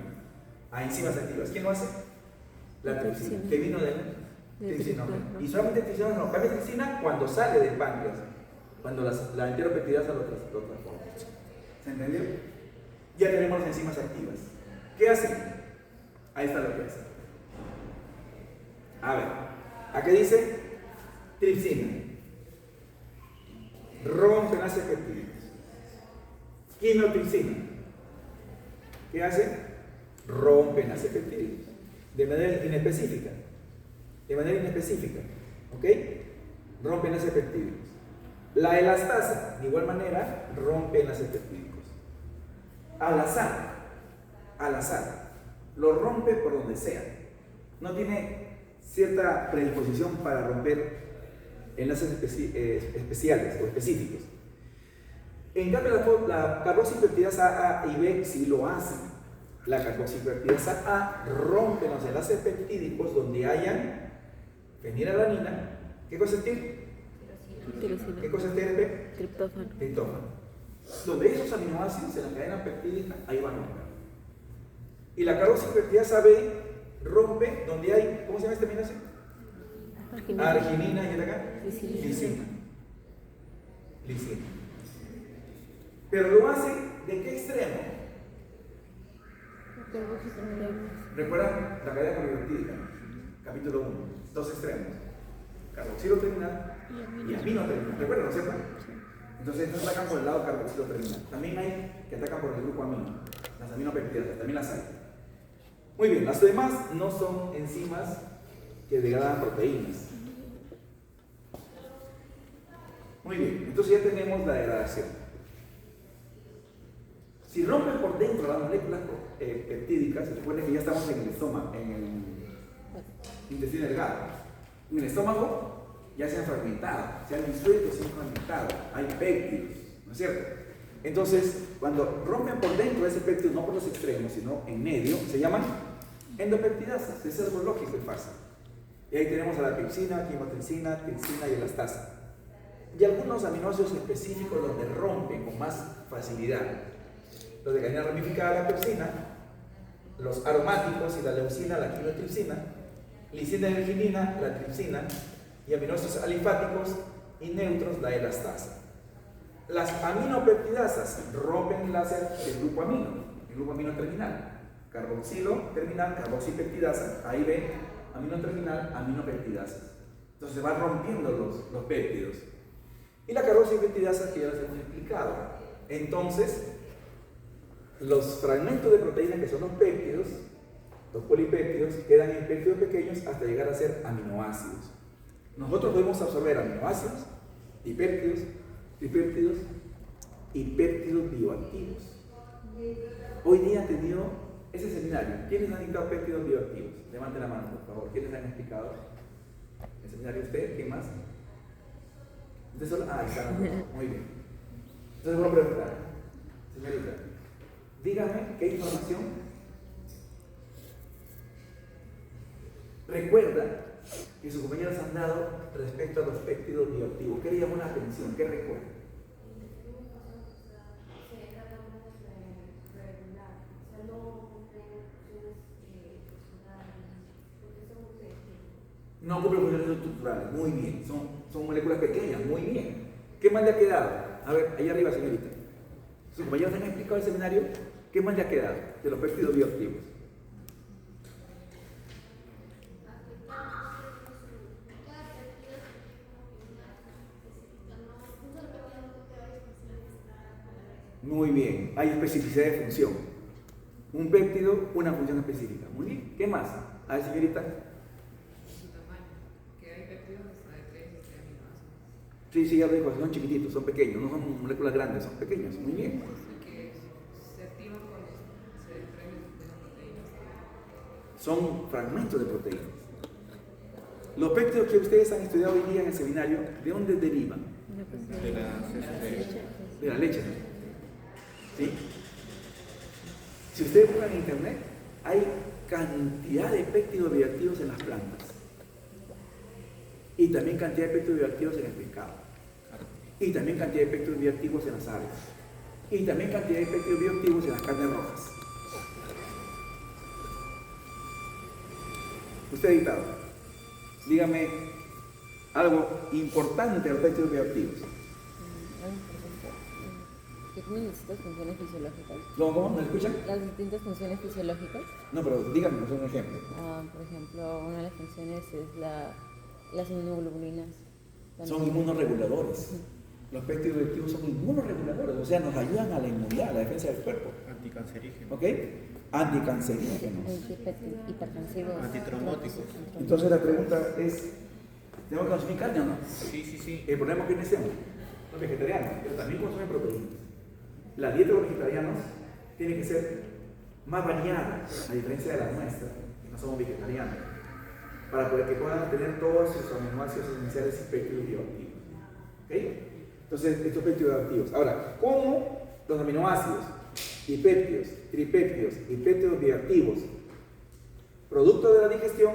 a enzimas activas. ¿Quién lo hace? La tripsina, que vino de tripsina. Y solamente tripsina no, cambia tripsina cuando sale del páncreas, cuando la enteropeptidasa lo transforma. ¿Se entendió? Ya tenemos las enzimas activas. ¿Qué hacen? Ahí está lo que hacen. A ver, ¿a qué dice? Tripsina. Rompen las peptídicos. Quinotripsina. ¿Qué hace? Rompen las peptídicos. De manera inespecífica. De manera inespecífica. ¿Ok? Rompen las peptídicos. La elastasa, de igual manera, rompe las peptídicos. Al azar. Al azar. Lo rompe por donde sea. No tiene cierta predisposición para romper enlaces especiales o específicos. En cambio, la carboxipeptidasa A y B sí lo hacen. La carboxipeptidasa A rompe los enlaces peptídicos donde hayan fenilalanina. ¿Qué cosa tiene? Tirosina. ¿Qué cosa tiene B? Triptófano. Triptófano. Donde esos aminoácidos en la cadena peptídica, ahí van a romper. Y la carboxipeptidasa B rompe donde hay, ¿cómo se llama esta aminoácido? Arginina y acá. Lisina. Lisina. Pero lo hace ¿de qué extremo? ¿Recuerdan la cadena polipeptídica? Capítulo 1. Dos extremos. Carboxilo terminal y amino terminal. ¿Recuerdan, no es cierto? Entonces estos atacan por el lado carboxilo terminal. También hay que atacan por el grupo amino. Las aminopeptidasas, también las hay. Muy bien, las demás no son enzimas que degradan proteínas. Muy bien, entonces ya tenemos la degradación. Si rompen por dentro las moléculas peptídicas, recuerden que ya estamos en el estómago, en el intestino delgado. En el estómago ya se han fragmentado, se han disuelto, se han fragmentado, hay péptidos, ¿no es cierto? Entonces, cuando rompen por dentro de ese péptido, no por los extremos, sino en medio, se llaman endopeptidasas. Es algo lógico y fácil. Y ahí tenemos a la pepsina, quimotripsina, tripsina y elastasa. Y algunos aminoácidos específicos donde rompen con más facilidad. Los de cadena ramificada, la pepsina, los aromáticos y la leucina, la quinotripsina, lisina y arginina, la tripsina, y aminoácidos alifáticos y neutros, la elastasa. Las aminopeptidasas rompen el enlace del grupo amino, el grupo amino terminal. Carboxilo terminal, carboxipeptidasa, ahí ven, amino terminal, aminopeptidasas. Entonces se van rompiendo los péptidos. Y la carboxipeptidasa que ya les hemos explicado. Entonces, los fragmentos de proteína que son los péptidos, los polipéptidos, quedan en péptidos pequeños hasta llegar a ser aminoácidos. Nosotros podemos absorber aminoácidos, dipéptidos, tripéptidos y péptidos bioactivos. Hoy día han tenido ese seminario. ¿Quiénes han dictado péptidos bioactivos? Levanten la mano, por favor. ¿Quiénes han explicado el seminario? ¿Usted? ¿Quién más? ¿Usted solo? Ah, está. Muy bien. Entonces voy a preguntar, señorita, dígame qué información recuerda que sus compañeros han dado respecto a los péptidos bioactivos. ¿Qué le llamó la atención? ¿Qué recuerda? No cumplen funciones estructurales. Muy bien. Son moléculas pequeñas. Muy bien. ¿Qué más le ha quedado? A ver, allá arriba, señorita. ¿Sus compañeros han explicado el seminario? ¿Qué más le ha quedado de los péptidos bioactivos? Muy bien. Hay especificidad de función. Un péptido, una función específica. Muy bien. ¿Qué más? A ver, señorita. Sí, ya lo digo, son chiquititos, son pequeños, no son moléculas grandes, son pequeños, muy bien. Que se activan cuando se desprenden de las proteínas. Son fragmentos de proteínas. Los péptidos que ustedes han estudiado hoy día en el seminario, ¿de dónde derivan? De la leche. ¿Sí? Si ustedes buscan en internet, hay cantidad de péptidos bioactivos en las plantas. Y también cantidad de péptidos bioactivos en el pescado. y también cantidad de péptidos bioactivos en las aves, y también cantidad de péptidos bioactivos en las carnes rojas. Usted, diputado, dígame algo importante de los péptidos bioactivos. ¿Qué tienen distintas funciones fisiológicas? ¿Cómo? ¿Me escuchan? Las distintas funciones fisiológicas. No, pero dígame, un ejemplo. Por ejemplo, una de las funciones es las inmunoglobulinas. Son inmunoreguladores. Los péptidos bioactivos son inmunoreguladores, o sea, nos ayudan a la inmunidad, a la defensa del cuerpo. Anticancerígenos. ¿Ok? Anticancerígenos. Hipertensivos. Antitrombóticos. Entonces la pregunta es, ¿tenemos que consumir carne o no? Sí. El problema es que decimos, los vegetarianos, pero también consumen proteínas. La dieta de los vegetarianos tiene que ser más variada, a diferencia de la nuestra, que no somos vegetarianos, para poder que puedan tener todos sus aminoácidos esenciales y péptidos bioactivos. ¿Ok? Entonces, estos péptidos bioactivos. Ahora, ¿cómo los aminoácidos, dipéptidos, tripéptidos y péptidos bioactivos, producto de la digestión,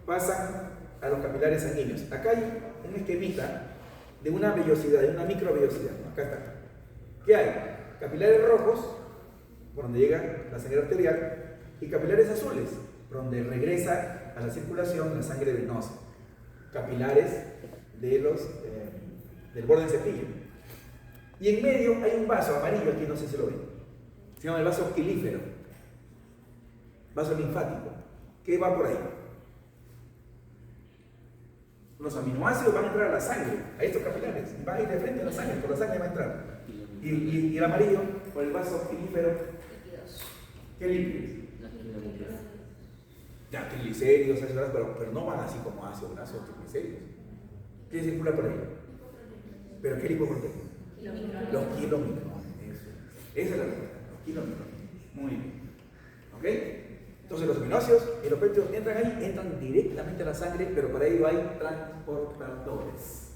pasan a los capilares sanguíneos? Acá hay un esquemita de una vellosidad, de una microvellosidad. Acá está. ¿Qué hay? Capilares rojos, por donde llega la sangre arterial, y capilares azules, por donde regresa a la circulación la sangre venosa. Capilares de del borde del cepillo. Y en medio hay un vaso amarillo, aquí no sé si lo ven. Se llama el vaso pilífero, vaso linfático. ¿Qué va por ahí? Los aminoácidos van a entrar a la sangre, a estos capilares, y van a ir de frente a la sangre, por la sangre va a entrar. Y el amarillo, por el vaso pilífero. ¿Qué lípidos? Ya, triglicéridos, pero no van así como ácido graso, triglicéridos. ¿Qué circula por ahí? ¿Pero qué lipoproteína? Los kilómetros. Esa es la respuesta, los kilómetros. Muy bien. ¿Ok? Entonces los aminoácidos y los péptidos entran ahí, entran directamente a la sangre, pero para ello hay transportadores.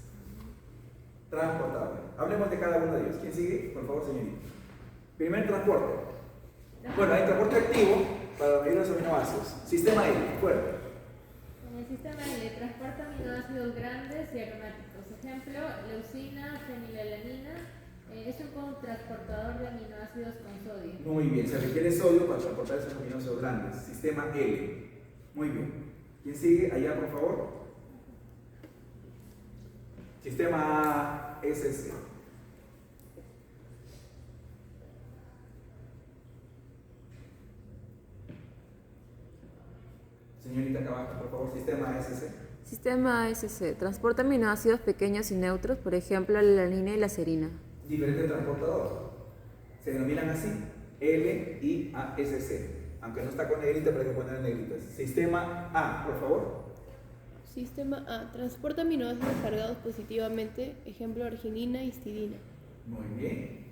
Transportadores. Hablemos de cada uno de ellos. ¿Quién sigue? Por favor, señorita. Primer transporte. Bueno, hay transporte activo para medir los aminoácidos. Sistema L, fuerte. En el sistema L transporta aminoácidos grandes y aromáticos. Ejemplo, leucina, fenilalanina. Es un transportador de aminoácidos con sodio. Muy bien, se requiere sodio para transportar esos aminoácidos grandes. Sistema L. Muy bien. ¿Quién sigue? Allá, por favor. Sistema ASC. Señorita Cabajo, por favor, sistema ASC. Sistema ASC. Transporta aminoácidos pequeños y neutros, por ejemplo, la alanina y la serina. Diferente transportador. Se denominan así, L y ASC. Aunque no está con negrita, pero hay que poner negritas. Sistema A, por favor. Sistema A. Transporta aminoácidos cargados positivamente, ejemplo, arginina y histidina. Muy bien.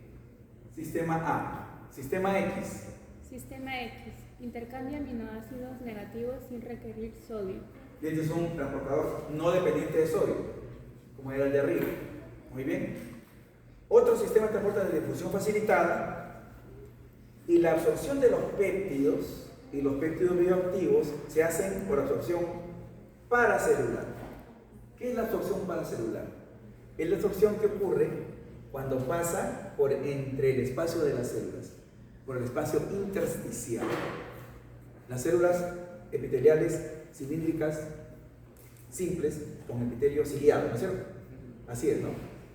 Sistema A. Sistema X. Sistema X. Intercambia aminoácidos negativos sin requerir sodio. Este es un transportador no dependiente de sodio, como era el de arriba. Muy bien. Otro sistema transporta de difusión facilitada y la absorción de los péptidos y los péptidos bioactivos se hacen por absorción paracelular. ¿Qué es la absorción paracelular? Es la absorción que ocurre cuando pasa por entre el espacio de las células, por el espacio intersticial. Las células epiteliales cilíndricas simples con epitelio ciliado, ¿no es cierto? Así es, ¿no?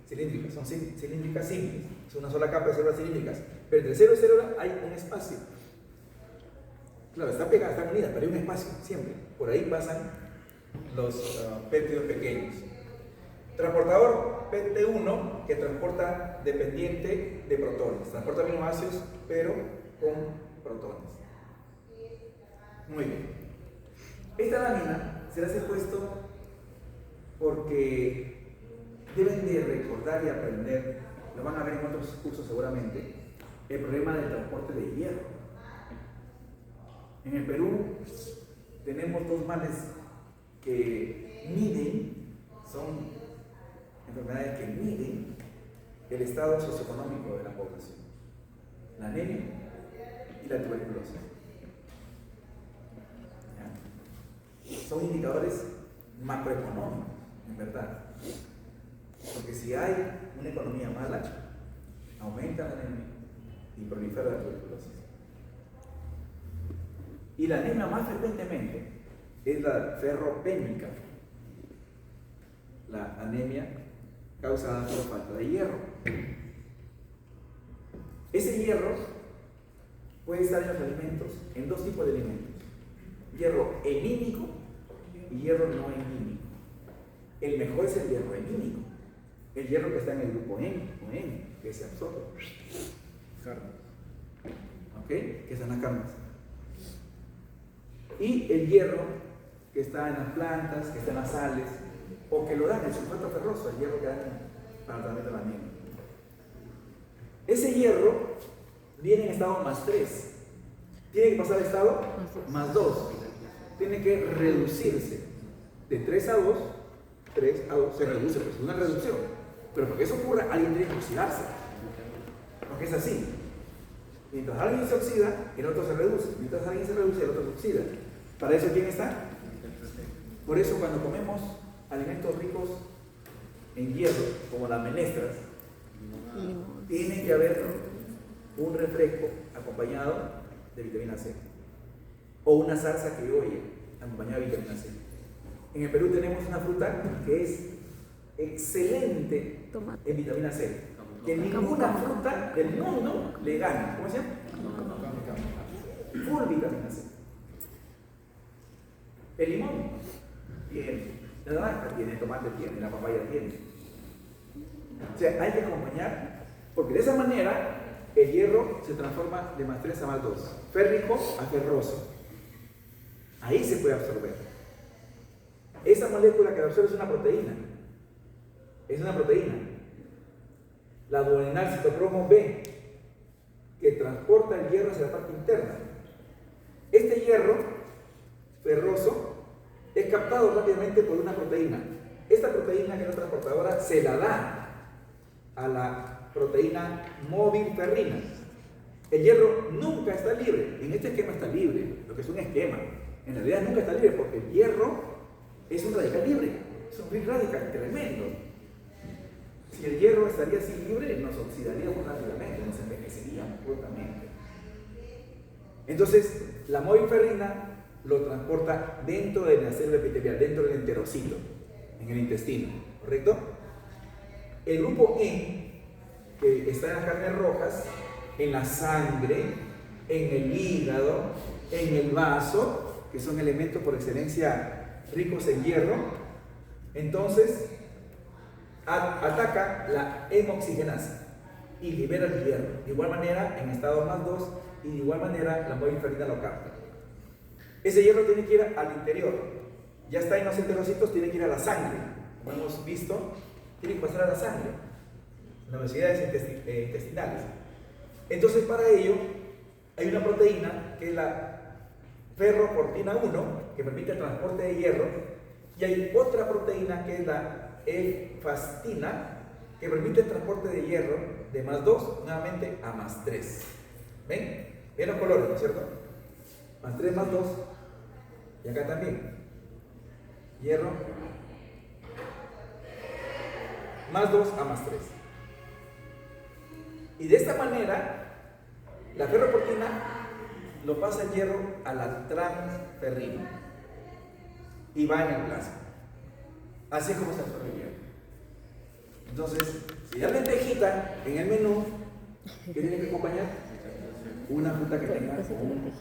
Cilíndricas, son cilíndricas simples, es una sola capa de células cilíndricas, pero entre célula y célula hay un espacio. Claro, están pegadas, están unidas, pero hay un espacio, siempre. Por ahí pasan los péptidos pequeños. Transportador PT1 que transporta dependiente de protones, transporta aminoácidos, pero con protones. Muy bien. Esta lámina se las he puesto porque deben de recordar y aprender, lo van a ver en otros cursos seguramente, el problema del transporte de hierro. En el Perú tenemos dos males que miden, son enfermedades que miden el estado socioeconómico de la población: la anemia y la tuberculosis. ¿Ya? Son indicadores macroeconómicos, en verdad. Porque si hay una economía mala, aumenta la anemia y prolifera la tuberculosis. Y la anemia más frecuentemente es la ferropénica, la anemia causada por falta de hierro. Ese hierro puede estar en los alimentos, en dos tipos de alimentos: hierro hemínico y hierro no hemínico. El mejor es el hierro hemínico, el hierro que está en el grupo N o N, que se absorbe. ¿Ok? Que están las carnes. Y el hierro que está en las plantas, que está en las sales, o que lo dan el sulfato ferroso, el hierro que dan para el tratamiento de la anemia. Ese hierro viene en estado más 3. Tiene que pasar a estado más 2. Tiene que reducirse de 3 a 2. 3 a 2 se reduce, pues es una reducción. Pero para que eso ocurra, alguien tiene que oxidarse. Porque es así. Mientras alguien se oxida, el otro se reduce. Mientras alguien se reduce, el otro se oxida. ¿Para eso quién está? Por eso cuando comemos alimentos ricos en hierro, como las menestras, tiene que haber un refresco acompañado de vitamina C. O una salsa criolla acompañada de vitamina C. En el Perú tenemos una fruta que es excelente en vitamina C, que ninguna fruta del mundo le gana. ¿Cómo se llama? Full vitamina C. El limón tiene, la naranja tiene, el tomate tiene, la papaya tiene. O sea, hay que acompañar, porque de esa manera el hierro se transforma de más 3 a más 2, férrico a ferroso. Ahí se puede absorber. Esa molécula que absorbe es una proteína. Es una proteína. La duodenal citocromo B, que transporta el hierro hacia la parte interna. Este hierro ferroso es captado rápidamente por una proteína. Esta proteína, que es la transportadora, se la da a la proteína móvil ferrina. El hierro nunca está libre. En este esquema está libre, lo que es un esquema. En realidad nunca está libre porque el hierro es un radical libre, es un free radical tremendo. Si el hierro estaría así libre, nos oxidaríamos rápidamente, nos envejeceríamos prontamente. Entonces, la móvil ferrina lo transporta dentro de la célula epitelial, dentro del enterocito, en el intestino, ¿correcto? El grupo E, que está en las carnes rojas, en la sangre, en el hígado, en el vaso, que son elementos por excelencia ricos en hierro, entonces ataca la hemoxigenasa y libera el hierro. De igual manera, en estado más 2, y de igual manera la móvil ferrina lo capta. Ese hierro tiene que ir al interior. Ya está en los enterocitos, tiene que ir a la sangre. Como hemos visto, tiene que pasar a la sangre, en las velocidades intestinales. Entonces, para ello, hay una proteína que es la ferroportina 1, que permite el transporte de hierro, y hay otra proteína que es la efastina, que permite el transporte de hierro de más 2 nuevamente a más 3. ¿Ven? Ven los colores, ¿no es cierto? Más 3 más 2, y acá también. Hierro más 2 a más 3. Y de esta manera, la ferroportina lo pasa el hierro a la transferrina y va en el plasma. Así es como se absorbe el hierro. Entonces, si hay lentejita en el menú, ¿qué tiene que acompañar? Una fruta que tenga,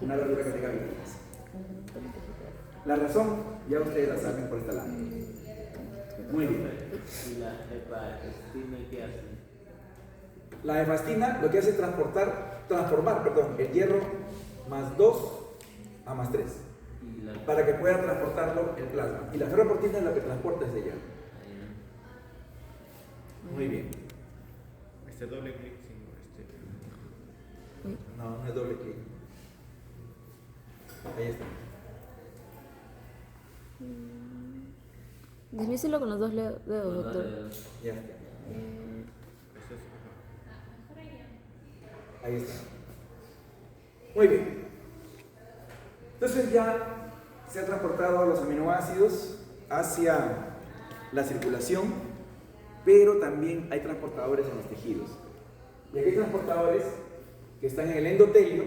una verdura que tenga vitaminas. La razón, ya ustedes la saben por esta lado. Muy bien. ¿Y la efastina qué hace? La efastina lo que hace es transformar el hierro más 2 a más 3 para que pueda transportarlo el plasma. Y la ferroportina es la que transporta ese hierro. Muy bien. Este doble clic, No, no es doble clic. Ahí está. Deslícelo con los dos dedos, doctor. Ya está. Ahí está. Muy bien. Entonces ya se han transportado los aminoácidos hacia la circulación pero también hay transportadores en los tejidos. Y aquí hay transportadores que están en el endotelio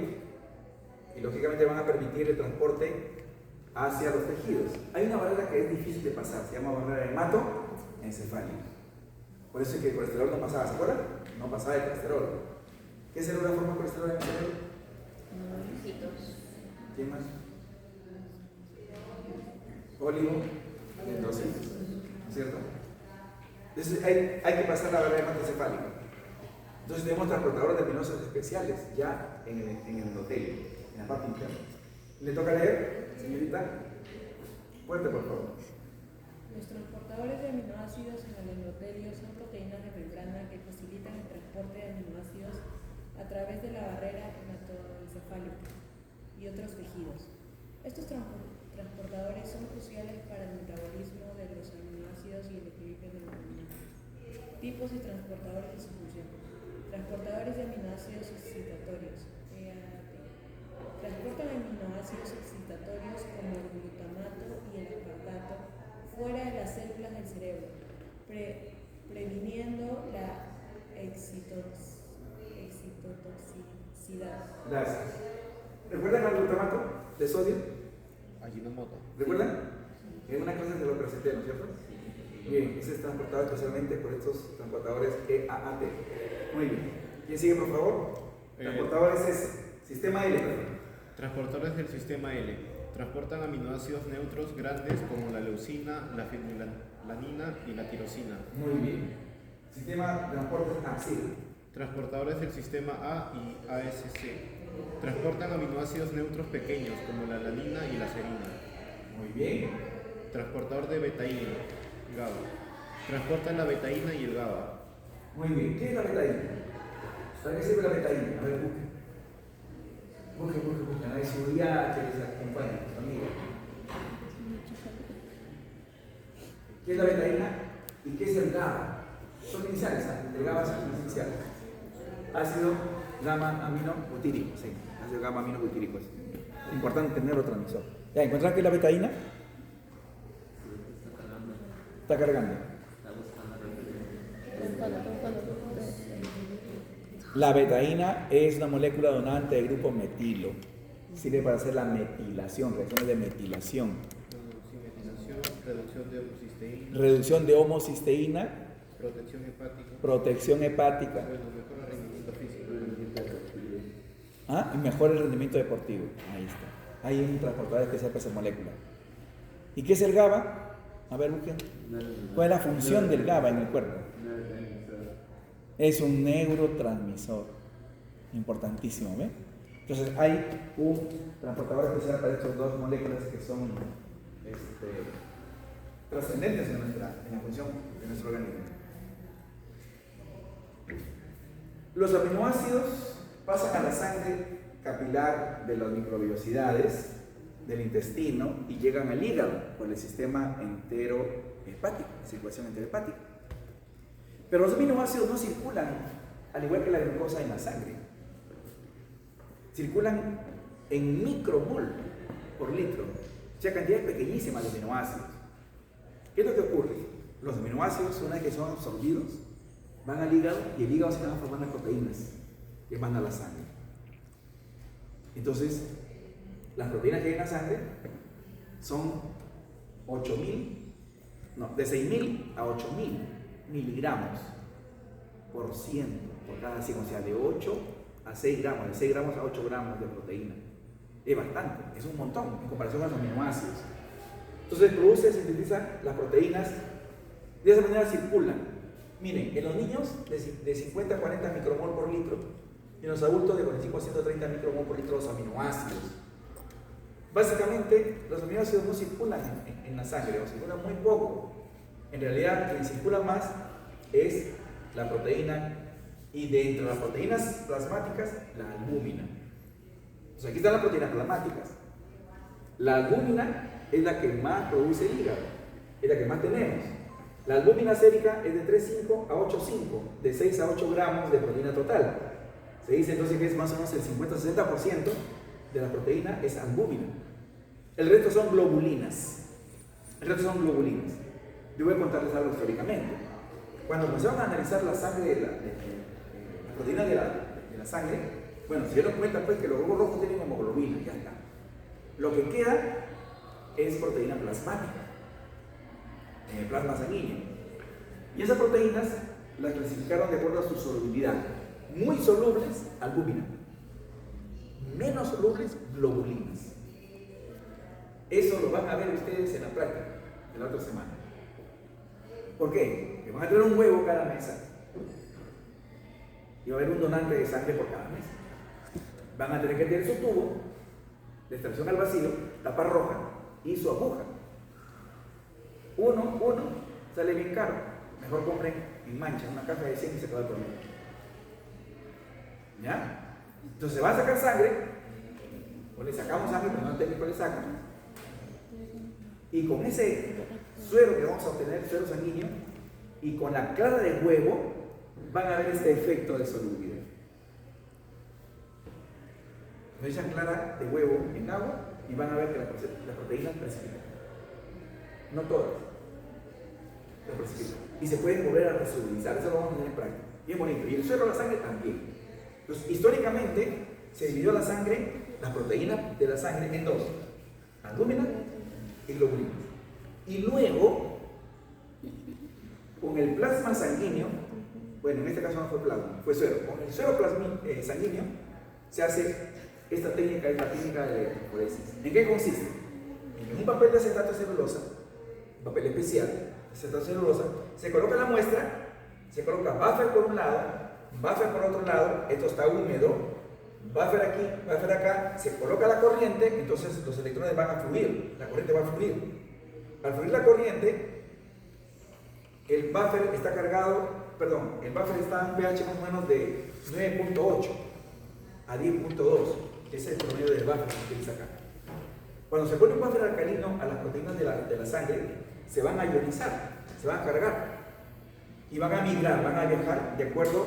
y lógicamente van a permitir el transporte hacia los tejidos. Hay una barrera que es difícil de pasar, se llama barrera hematoencefálica. Por eso es que el colesterol no pasaba, ¿se acuerdan? No pasaba el colesterol. ¿Qué célula forma el colesterol en el cerebro? ¿Quién más? Oligodendrocitos, ¿no es cierto? Entonces hay que pasar la barrera hematoencefálica. Entonces tenemos transportadores de aminoácidos especiales ya en el endotelio, en la parte interna. ¿Le toca leer, señorita? Fuerte, por favor. Los transportadores de aminoácidos en el endotelio son proteínas de membrana que facilitan el transporte de aminoácidos a través de la barrera hematoencefálica y otros tejidos. Estos transportadores son cruciales para el metabolismo de los aminoácidos y el equilibrio del movimiento. Tipos de transportadores y su función. Transportadores de aminoácidos excitatorios, EAT. Transportan aminoácidos excitatorios como el glutamato y el aspartato fuera de las células del cerebro, previniendo la excitotoxicidad. Gracias. ¿Recuerdan al glutamato de sodio? Ajinomoto. ¿Recuerdan? En una clase se lo presenté, ¿no es cierto? Bien, ese es transportado especialmente por estos transportadores EAAT. Muy bien. ¿Quién sigue, por favor? Transportadores S. Sistema L. Transportadores del sistema L. Transportan aminoácidos neutros grandes como la leucina, la fenilalanina y la tirosina. Muy bien. Sistema de transporte A. Sí. Transportadores del sistema A y ASC. Transportan aminoácidos neutros pequeños como la alanina y la serina. Muy bien. Transportador de betaína, GABA. Transportan la betaína y el GABA. Muy bien. ¿Qué es la betaína? ¿Para qué sirve la betaína? A ver, busquen. Busquen. Hay seguridad que les acompañe, amigos. ¿Qué es la betaína y qué es el GABA? Son iniciales, el GABA es inicial. Ácido gamma-aminobutírico, sí. Ácido gamma-aminobutírico. Es importante tenerlo transmisor. ¿Ya encontraron qué es la betaína? Está cargando. La betaína es una molécula donante del grupo metilo. Sirve para hacer la metilación, reacciones de metilación. Reducción de homocisteína. Protección hepática. ¿Ah? Y mejora el rendimiento deportivo. Ahí está. Hay un transportador especial para esa molécula. ¿Y qué es el GABA? A ver, busquen. ¿Cuál es la función del GABA en el cuerpo? Es un neurotransmisor. Importantísimo, ¿ves? Entonces hay un transportador especial para estas dos moléculas que son trascendentes en la función de nuestro organismo. Los aminoácidos pasan a la sangre capilar de las microbiosidades del intestino y llegan al hígado por el sistema enterohepático, circulación enterohepática. Pero los aminoácidos no circulan, al igual que la glucosa, en la sangre. Circulan en micromol por litro, o sea, cantidades pequeñísimas de aminoácidos. ¿Qué es lo que ocurre? Los aminoácidos, una vez que son absorbidos, van al hígado y el hígado se van a formar las proteínas que van a la sangre. Entonces, las proteínas que hay en la sangre son de 6.000 a 8.000 miligramos por ciento por cada 100, o sea, de 8 a 6 gramos, de 6 gramos a 8 gramos de proteína. Es bastante, es un montón en comparación a los aminoácidos. Entonces, sintetiza las proteínas, de esa manera circulan. Miren, en los niños de 50 a 40 micromol por litro, y en los adultos de 45 a 130 micromol por litro los aminoácidos. Básicamente, los aminoácidos no circulan en la sangre, o circulan muy poco. En realidad, quien circula más es la proteína, y dentro de las proteínas plasmáticas, la albúmina. O sea, aquí están las proteínas plasmáticas. La albúmina es la que más produce el hígado, es la que más tenemos. La albúmina sérica es de 3,5 a 8,5, de 6 a 8 gramos de proteína total. Se dice entonces que es más o menos el 50-60% de la proteína es albúmina. El resto son globulinas. Yo voy a contarles algo históricamente. cuando comenzaron a analizar la sangre, la proteína de la sangre, bueno, se dieron cuenta pues que los glóbulos rojos tienen hemoglobina, ya está. Lo que queda es proteína plasmática, en el plasma sanguíneo. Y esas proteínas las clasificaron de acuerdo a su solubilidad. Muy solubles, albúmina. Menos solubles, globulinas. Eso lo van a ver ustedes en la práctica de la otra semana. ¿Por qué? Porque van a tener un huevo cada mesa. Y va a haber un donante de sangre por cada mes. Van a tener que tener su tubo de extracción al vacío, tapa roja y su aguja. Uno sale bien caro. Mejor compren en mancha una caja de 100 y se acaba el problema. ¿Ya? Entonces se va a sacar sangre, o le sacamos sangre, pero no el técnico le saca. Y con ese suero que vamos a obtener, suero sanguíneo, y con la clara de huevo, van a ver este efecto de solubilidad. Nos echan clara de huevo en agua y van a ver que las proteínas precipitan. No todas, las precipitan. Y se pueden volver a resolubilizar, eso lo vamos a tener en práctica. Bien bonito. Y el suero de la sangre también. Entonces, históricamente se dividió la sangre, las proteínas de la sangre en dos: albúmina y globulinas. Y luego, con el plasma sanguíneo, bueno, en este caso no fue plasma, fue suero. Con el suero sanguíneo se hace esta técnica, es la técnica de electroforesis. ¿En qué consiste? En un papel de acetato de celulosa, un papel especial de acetato de celulosa, se coloca la muestra, se coloca buffer por un lado, buffer por otro lado, esto está húmedo, buffer aquí, buffer acá, se coloca la corriente, entonces los electrones van a fluir, la corriente va a fluir. Al fluir la corriente, el buffer está cargado, el buffer está en pH más o menos de 9.8 a 10.2, que es el promedio del buffer que se utiliza acá. Cuando se pone un buffer alcalino a las proteínas de la sangre, se van a ionizar, se van a cargar y van a migrar, van a viajar de acuerdo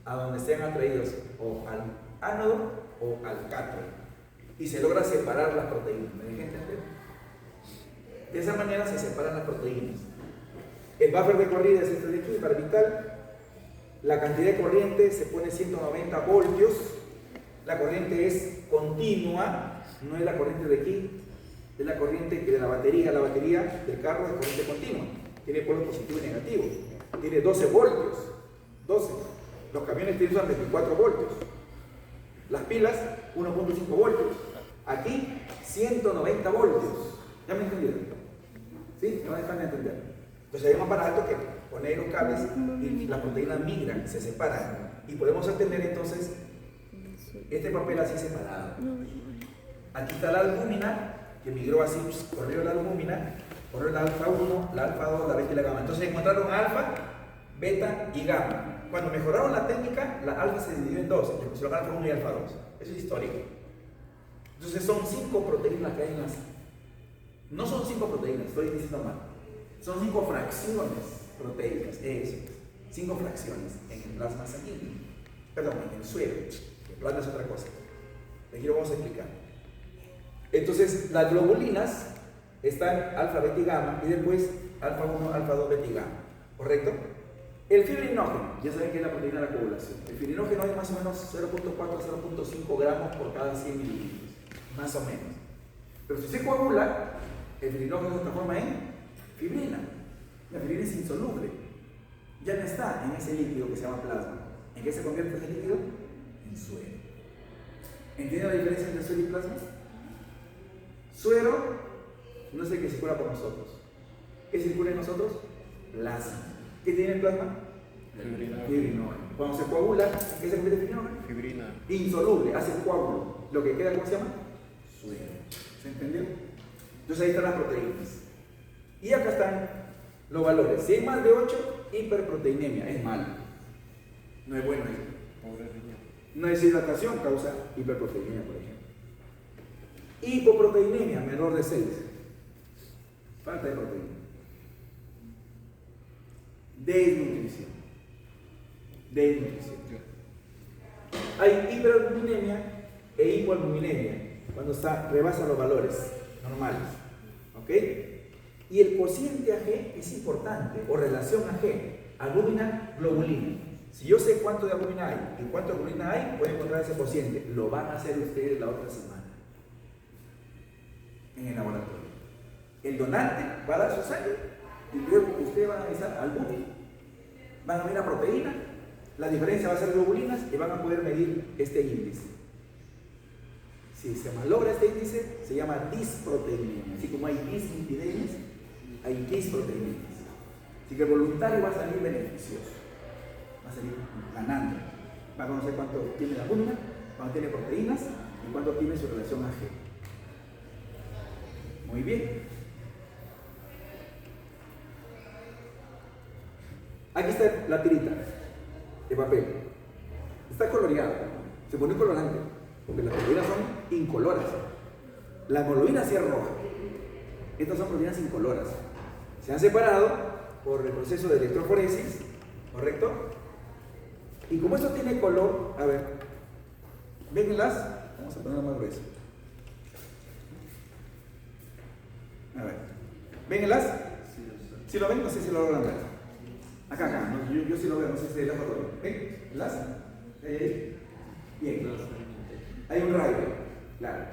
a donde sean atraídos, o al ánodo o al cátodo, y se logra separar las proteínas. ¿Me dejé entender? De esa manera se separan las proteínas. El buffer de corrida es este de aquí, para vital. La cantidad de corriente se pone 190 voltios. La corriente es continua, no es la corriente de aquí, es la corriente de la batería. La batería del carro es corriente continua, tiene polo positivo y negativo, tiene 12 voltios. 12. Los camiones tienen 24 voltios. Las pilas, 1.5 voltios. Aquí, 190 voltios. ¿Ya me entendieron? ¿Sí? ¿Me van a dejar de entender? Entonces hay un aparato que pone ahí los cables y las proteínas migran, se separan. Y podemos obtener entonces este papel así separado. Aquí está la albúmina, que migró así, corrió la albúmina, corrió la alfa 1, la alfa 2, la beta y la gamma. Entonces encontraron alfa, beta y gamma. Cuando mejoraron la técnica, la alfa se dividió en dos, le pusieron alfa 1 y alfa 2. Eso es histórico. Entonces son 5 proteínas que hay en las... No son 5 proteínas, estoy diciendo mal. Son 5 fracciones proteicas, eso. 5 fracciones en el plasma sanguíneo. Perdón, en el suero. El plasma es otra cosa. Aquí lo vamos a explicar. Entonces, las globulinas están alfa, beta y gamma, y después alfa 1, alfa 2, beta y gamma. ¿Correcto? El fibrinógeno, ya saben que es la proteína de la coagulación. El fibrinógeno es más o menos 0.4 a 0.5 gramos por cada 100 mililitros. Más o menos. Pero si se coagula, el fibrinógeno se transforma en fibrina. La fibrina es insoluble. Ya no está en ese líquido que se llama plasma. ¿En qué se convierte ese líquido? En suero. ¿Entienden la diferencia entre suero y plasma? Suero no es el que circula por nosotros. ¿Qué circula en nosotros? Plasma. ¿Qué tiene el plasma? Fibrinógeno. Cuando se coagula, ¿en qué se convierte el fibrinógeno? Fibrina. Insoluble, hace coágulo. Lo que queda, ¿cómo se llama? Suero. ¿Se entendió? Entonces ahí están las proteínas. Y acá están los valores. Si hay más de 8, hiperproteinemia, es malo. No es bueno eso. Una deshidratación causa hiperproteinemia, por ejemplo. Hipoproteinemia, menor de 6. Falta de proteína. Desnutrición. Desnutrición. Hay hiperalbuminemia e hipoalbuminemia, cuando rebasa los valores normales. ¿Ok? Y el cociente AG es importante, o relación AG. albúmina, globulina. Si yo sé cuánto de albúmina hay y cuánto de globulina hay, voy a encontrar ese cociente. Lo van a hacer ustedes la otra semana en el laboratorio. El donante va a dar su sangre y luego ustedes van a analizar albúmina, van a ver la proteína, la diferencia va a ser globulinas y van a poder medir este índice. Si se malogra este índice, se llama disproteína. Así como hay dislipidemias, hay disproteínas. Así que el voluntario va a salir beneficioso, va a salir ganando. Va a conocer cuánto tiene la albúmina, cuánto tiene proteínas y cuánto tiene su relación AG. Muy bien. Aquí está la tirita de papel. Está coloreada. Se pone colorante, porque las proteínas son incoloras. La hemoglobina sí es roja. Estas son proteínas incoloras. Se han separado por el proceso de electroforesis, ¿correcto? Y como esto tiene color, a ver, vénlas, vamos a ponerlo más grueso. A ver, vénganlas. ¿Sí lo ven? No sé si lo logran ver. Acá, no, yo sí lo veo, no sé si la foto. ¿Ven? ¿Las? Ahí. Bien. Hay un rayo, claro.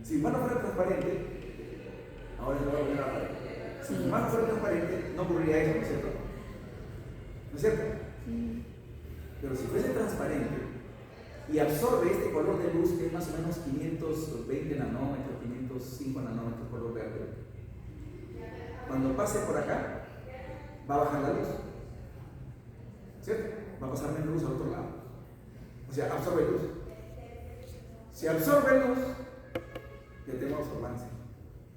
Si mi mano fuera transparente, ahora se lo voy a poner a la pared. Si mi mano fuera transparente, no ocurriría eso, ¿no es cierto? ¿No es cierto? Pero si fuese transparente y absorbe este color de luz, que es más o menos 520 nanómetros, 505 nanómetros color verde, cuando pase por acá, va a bajar la luz. ¿Cierto? Va a pasar menos luz al otro lado. O sea, absorbe luz. Si absorbe luz, ya tengo absorbancia,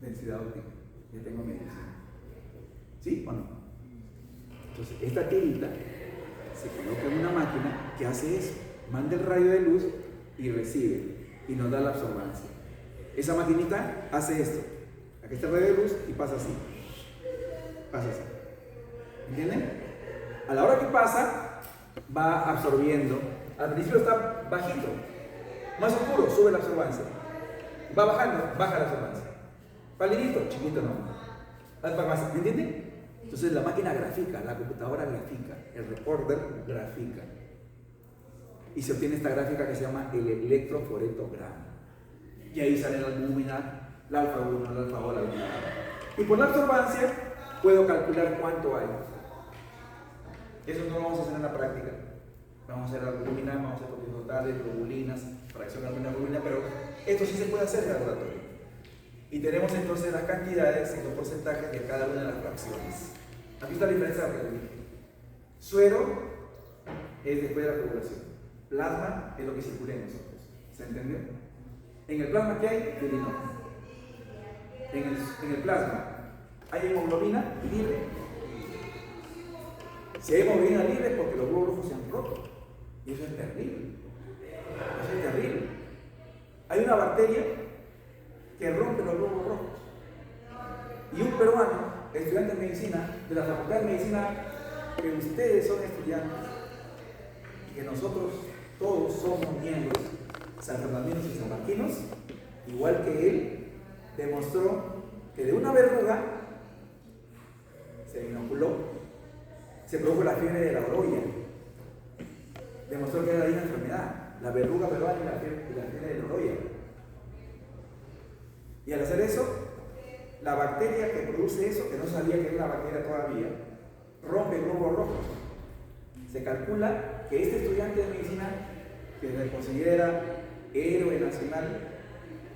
densidad óptica, ya tengo medición. ¿Sí o no? Entonces, esta tirita se coloca en una máquina que hace eso, manda el rayo de luz y recibe, y nos da la absorbancia. Esa maquinita hace esto. Aquí está el rayo de luz y pasa así. Pasa así. ¿Entienden? A la hora que pasa, va absorbiendo. Al principio está bajito, más oscuro, sube la absorbancia. Va bajando, baja la absorbancia. Palidito, chiquito no. ¿Me entienden? Entonces la máquina grafica, la computadora grafica, el recorder grafica. Y se obtiene esta gráfica que se llama el electroforetograma. Y ahí sale la albúmina, la alfa 1, la alfa 2, la alfa 1. Y por la absorbancia puedo calcular cuánto hay. Eso no lo vamos a hacer en la práctica. Vamos a hacer albúmina, vamos a hacer proteínas totales, globulinas, fracción de albúmina, pero esto sí se puede hacer en el laboratorio. Y tenemos entonces las cantidades y los porcentajes de cada una de las fracciones. Aquí está la diferencia de la pregunta. Suero es después de la coagulación. Plasma es lo que circula en nosotros. ¿Se entendió? En el plasma, ¿qué hay? Filino. En el plasma hay hemoglobina libre. Si hay hemoglobina libre es porque los glóbulos rojos se han roto. Y eso es terrible. Eso es terrible. Hay una bacteria que rompe los glóbulos rojos. Y un peruano, estudiante de medicina, de la Facultad de Medicina, que ustedes son estudiantes, y que nosotros todos somos miembros sanfernandinos y sanmarquinos, igual que él, demostró que de una verruga se inoculó, se produjo la fiebre de la orolla. Demostró que era una enfermedad, la verruga peruana y la fiebre de la orolla. Y al hacer eso, la bacteria que produce eso, que no sabía que era una bacteria todavía, rompe glóbulos rojos. Se calcula que este estudiante de medicina, que se considera héroe nacional,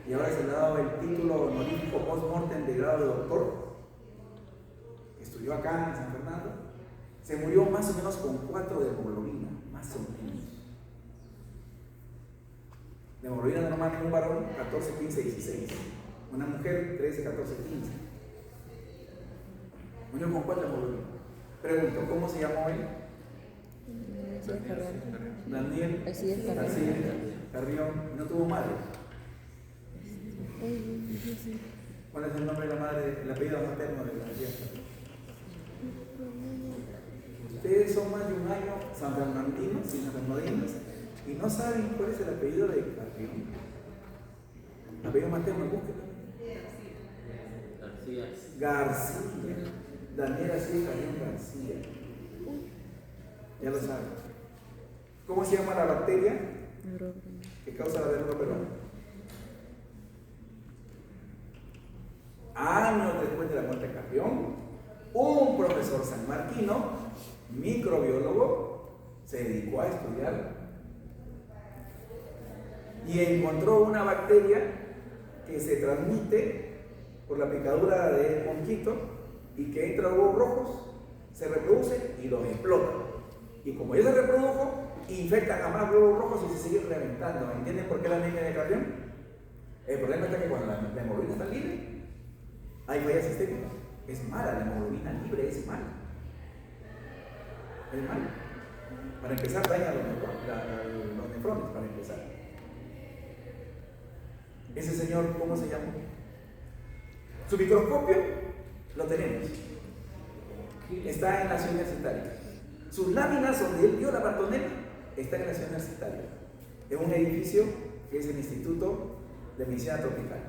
y ahora se le ha dado el título honorífico post-mortem de grado de doctor, que estudió acá en San Fernando, se murió más o menos con 4 de hemoglobina, más o menos. De hemoglobina normal en un varón, 14, 15, 16. Una mujer, 13, 14, 15. Murió con 4 de hemoglobina. Pregunto, ¿cómo se llamó él? Daniel Carrión. No tuvo madre. ¿Cuál es el nombre de la madre, el apellido materno de la tía? Ustedes son más de un año sanfernandinos y sanfernandinas y no saben cuál es el apellido de Carrión. Apellido materno, búsquenlo. García. Daniel así Carrión García. Ya lo saben. ¿Cómo se llama la bacteria que causa la derrota peruana? Años después de la muerte de Carrión, un profesor sanmarquino, microbiólogo, se dedicó a estudiar y encontró una bacteria que se transmite por la picadura de mosquito y que entra a huevos rojos, se reproduce y los explota. Y como ya se reprodujo, infectan a más huevos rojos y se siguen reventando. ¿Entienden por qué la anemia de Carrión? El problema está que cuando la hemoglobina está libre, hay fallas sistémicas. Es mala, la hemoglobina libre es mala. Es mala. Para empezar, daña los nefrones, para empezar. Ese señor, ¿cómo se llama? Su microscopio lo tenemos. Está en la ciudad universitaria. Sus láminas donde él vio la bartonela están en la ciudad universitaria. En un edificio que es el Instituto de Medicina Tropical.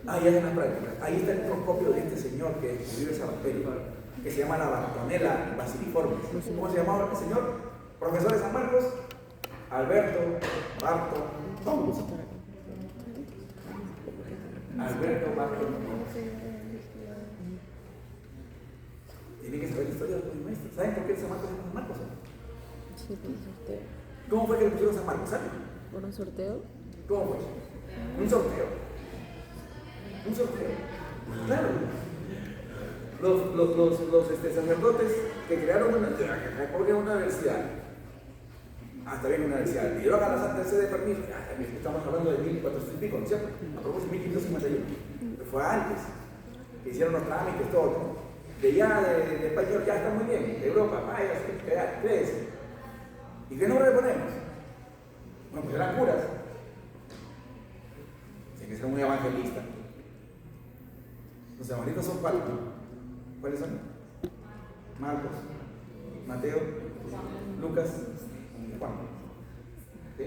Ahí hacen las prácticas. Ahí está el microscopio de este señor que descubrió esa bacteria, que se llama la Bartonella basiliformis. ¿Cómo se llamaba el señor? Profesor de San Marcos, Alberto Barton. Alberto Barton. Tiene que saber la historia de los maestros. ¿Saben por qué San Marcos es San Marcos? Sí, por un sorteo. ¿Cómo fue que le pusieron San Marcos? ¿Saben? ¿Por un sorteo? ¿Cómo fue? Un sorteo. Un sorteo. Claro. Los sacerdotes que crearon una universidad, hasta bien una universidad, pidieron a la Santa Sede de permiso. Estamos hablando de 1400 y pico, ¿no es cierto? A propósito de 1551. Fue antes que hicieron los trámites, todo. De ya, de español, ya está muy bien. De Europa, vaya, créese. ¿Y qué nombre le ponemos? Bueno, pues eran curas. Tiene que ser muy evangelista. Los evangelistas son cuáles. ¿Cuáles son? Marcos, Mateo, Lucas y Juan. ¿Sí?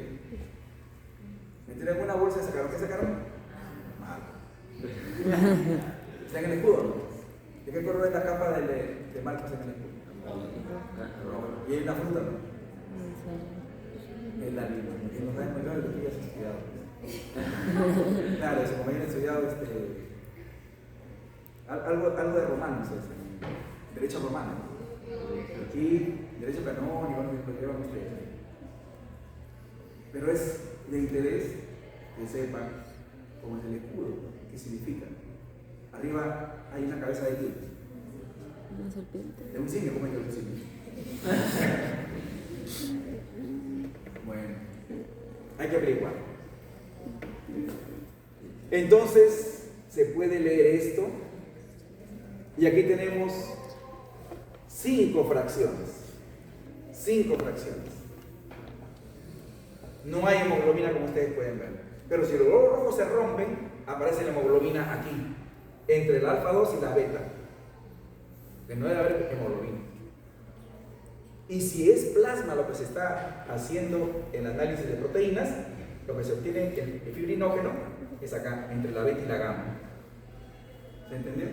¿Metieron en una bolsa y sacaron? ¿Qué sacaron? Marcos. ¿Está en el escudo? ¿De qué color es la capa de Marcos en el escudo? ¿Y hay una fruta? ¿No? Es la lima. Y nos da muy claro que tú ya has estudiado. Claro, eso, como hayan estudiado algo de romanos, derecho romano. Aquí, derecho canónico, no sé. Pero es de interés que sepan cómo es el escudo, qué significa. Arriba hay una cabeza de tigre. Una serpiente. De un simio, ¿cómo es un simio? Bueno, hay que averiguar. Entonces, se puede leer esto. Y aquí tenemos 5 fracciones. 5 fracciones. No hay hemoglobina como ustedes pueden ver. Pero si los globos rojos se rompen, aparece la hemoglobina aquí, entre el alfa 2 y la beta. Que no debe haber hemoglobina. Y si es plasma lo que se está haciendo el análisis de proteínas, lo que se obtiene el fibrinógeno es acá, entre la beta y la gamma. ¿Se entendió?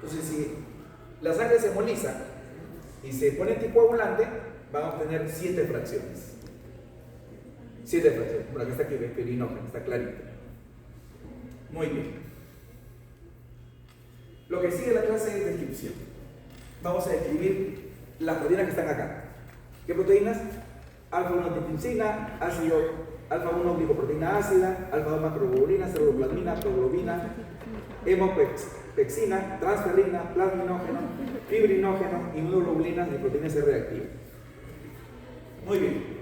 Entonces, si la sangre se hemoliza y se pone anticoagulante, van a obtener 7 fracciones. 7 fracciones. Por aquí está aquí, el fibrinógeno, está clarito. Muy bien. Lo que sigue la clase es descripción. Vamos a describir las proteínas que están acá. ¿Qué proteínas? Alfa-1-antitensina, ácido alfa-1 glicoproteína ácida, alfa-2 macroglobulina, ceruloplasmina, proglobina, hemopexina, transferrina, plasminógeno, fibrinógeno, inmunoglobulinas y proteínas C reactivas. Muy bien.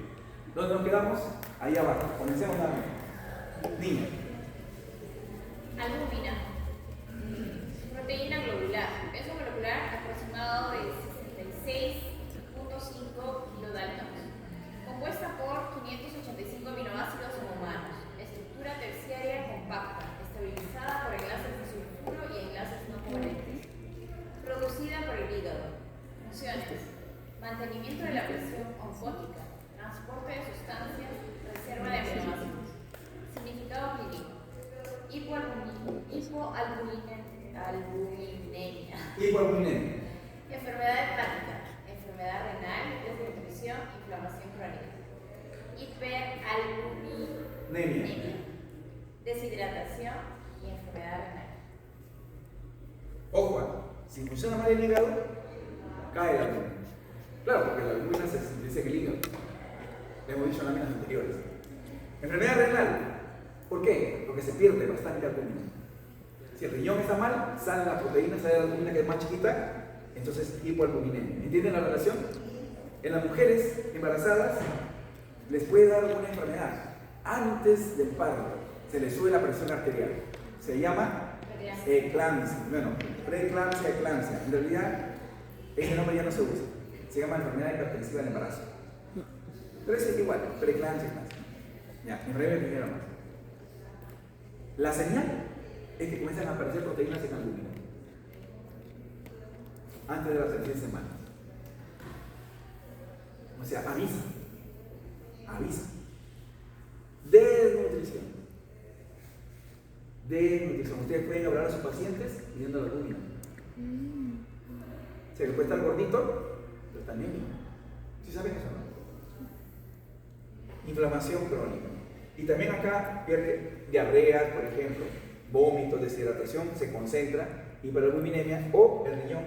¿Dónde nos quedamos? Ahí abajo. Comencemos nuevamente. Niña. Albúmina. Proteína globular. Peso molecular aproximado de 66.5 kilodaltones. Compuesta por 585 aminoácidos humanos. Estructura terciaria compacta, estabilizada por enlaces de sulfuro y enlaces no covalentes. Producida por el hígado. Funciones: mantenimiento de la presión oncótica, transporte de sustancias, reserva de aminoácidos. Significado clínico: hipoalbuminemia. Hipoalbuminemia. Enfermedad hepática, enfermedad renal, desnutrición, inflamación crónica. Hiperalbuminemia, deshidratación y enfermedad renal. Ojo, si funciona mal el hígado, cae la albúmina. Claro, porque la albúmina se sintetiza en el hígado. Le hemos dicho en láminas anteriores. Enfermedad renal. ¿Por qué? Porque se pierde bastante albúmina. Si el riñón está mal, sale la proteína, sale la albúmina que es más chiquita, entonces hipoalbuminemia. ¿Entienden la relación? En las mujeres embarazadas les puede dar alguna enfermedad antes del parto. Se les sube la presión arterial. Se llama eclampsia. Bueno, preeclampsia, eclampsia. En realidad, ese nombre ya no se usa. Se llama enfermedad hipertensiva del embarazo. Pero es igual, preeclampsia, eclampsia. Ya, en breve primero más. La señal es que comienzan a aparecer proteínas en albúmina antes de la tercera semana. O sea, avisa. Desnutrición. Ustedes pueden hablar a sus pacientes pidiendo la albúmina. Se le puede estar gordito, pero está anémico. ¿Sí saben eso, no? Inflamación crónica. Y también acá pierde diarreas, por ejemplo, vómitos, deshidratación, se concentra, hiperalbuminemia o el riñón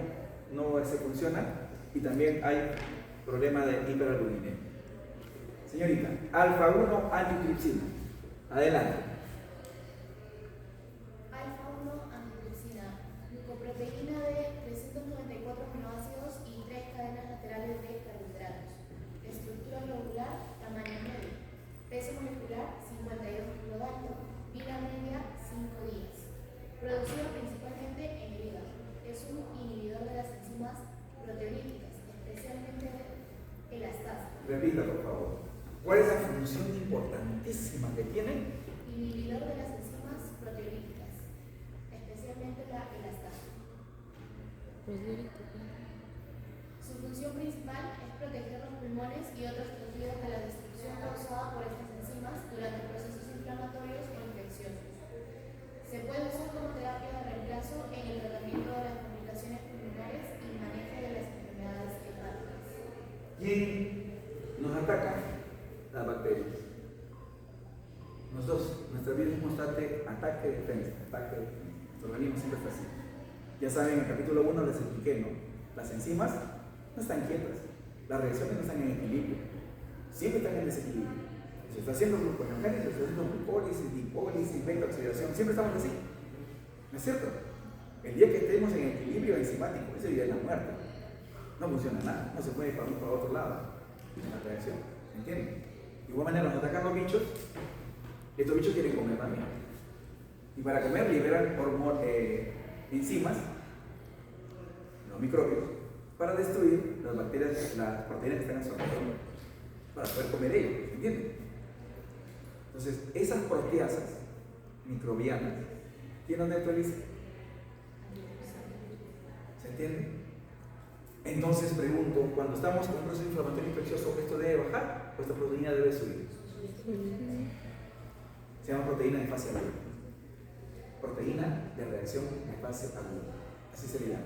no se funciona y también hay problema de hiperalbuminemia. Señorita, alfa-1 antitripsina. Adelante. Alfa-1 antitripsina, glucoproteína de 394 aminoácidos y 3 cadenas laterales de carbohidratos. Estructura globular, tamaño medio. Peso molecular, 52 kilodalton. Vida media, 5 días. Producido principalmente en el hígado. Es un inhibidor de las enzimas proteolíticas, especialmente elastasa. Repita, por favor. ¿Cuál es la función importantísima que tiene? Inhibidor de las enzimas proteolíticas, especialmente la elastasa. Su función principal es proteger los pulmones y otros tejidos de la destrucción causada por estas enzimas durante procesos inflamatorios o infecciosos. Se puede usar como terapia de reemplazo en el tratamiento de las complicaciones pulmonares y manejo de las enfermedades hepáticas. ¿Quién nos ataca? Las bacterias. Nosotros, nuestra vida es un constante ataque de defensa, Nuestro organismo siempre está así. Ya saben, en el capítulo 1 les expliqué, ¿no? Las enzimas no están quietas, las reacciones no están en equilibrio, siempre están en desequilibrio. Se está haciendo gluconeogénesis, se está haciendo glucólisis, lipólisis, beta-oxidación, siempre estamos así. ¿No es cierto? El día que estemos en equilibrio enzimático, ese día es la muerte. No funciona nada, no se puede ir para otro lado. Es una reacción, ¿entienden? De igual manera nos atacan los bichos, estos bichos quieren comer también. Y para comer liberan enzimas, los microbios, para destruir las bacterias, las proteínas que están en su alrededor, para poder comer ellos, ¿entienden? Entonces, esas proteasas microbianas, ¿quién las neutraliza? ¿Se entiende? Entonces pregunto, cuando estamos con un proceso inflamatorio infeccioso, ¿esto debe bajar o esta proteína debe subir? Se llama proteína de fase aguda. Proteína de reacción de fase aguda. Así se le llama.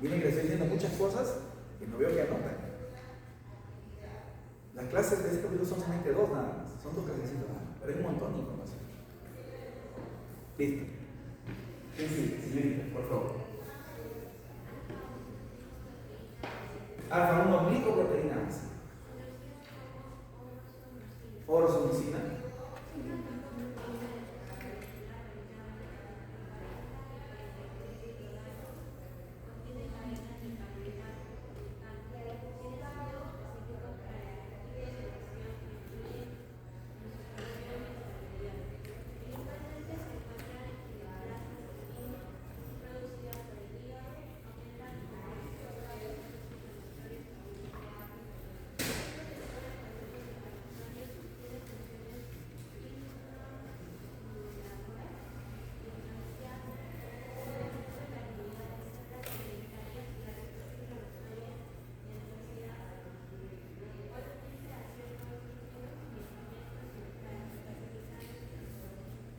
Miren que les estoy diciendo muchas cosas que no veo que anotan. Las clases de este capítulo son solamente 2 nada más. Son 2 clasecitas nada más. Pero hay un montón de información. Listo. Sí, señorita, por favor. Alfa-1 glicoproteína ácido. Orosolcina.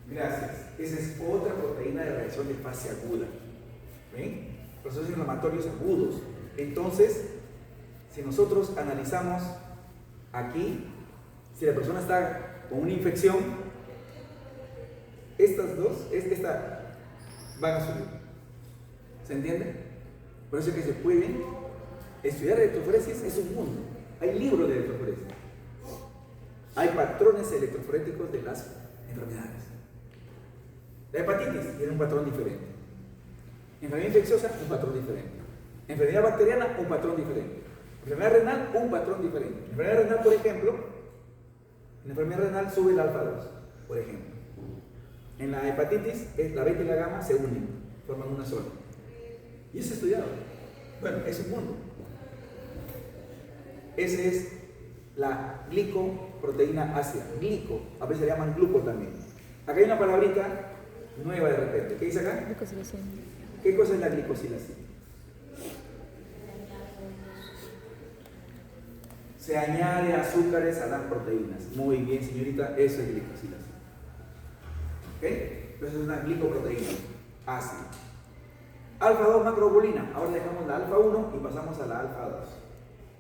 Gracias. Esa es otra proteína de reacción de fase aguda. ¿Ven? Procesos inflamatorios agudos. Entonces, si nosotros analizamos aquí, si la persona está con una infección, estas dos, van a subir. ¿Se entiende? Por eso es que se puede estudiar electroforesis, es un mundo. Hay libros de electroforesis. Hay patrones electroforéticos de las enfermedades. La hepatitis tiene un patrón diferente. Enfermedad infecciosa, un patrón diferente. Enfermedad bacteriana, un patrón diferente. Enfermedad renal, un patrón diferente. Enfermedad renal, por ejemplo, en la enfermedad renal sube el alfa 2, por ejemplo. En la hepatitis, la beta y la gamma se unen, forman una sola. Y eso es estudiado. Bueno, es un mundo. Ese es la glicoproteína ácida. Glico, a veces le llaman gluco también. Acá hay una palabrita nueva de repente. ¿Qué dice acá? Glicosilación. ¿Qué cosa es la glicosilación? Se añade azúcares a las proteínas. Muy bien, señorita, eso es glicosilación. ¿Ok? Entonces es una glicoproteína ácida. Alfa 2 macroglobulina. Ahora dejamos la alfa 1 y pasamos a la alfa 2.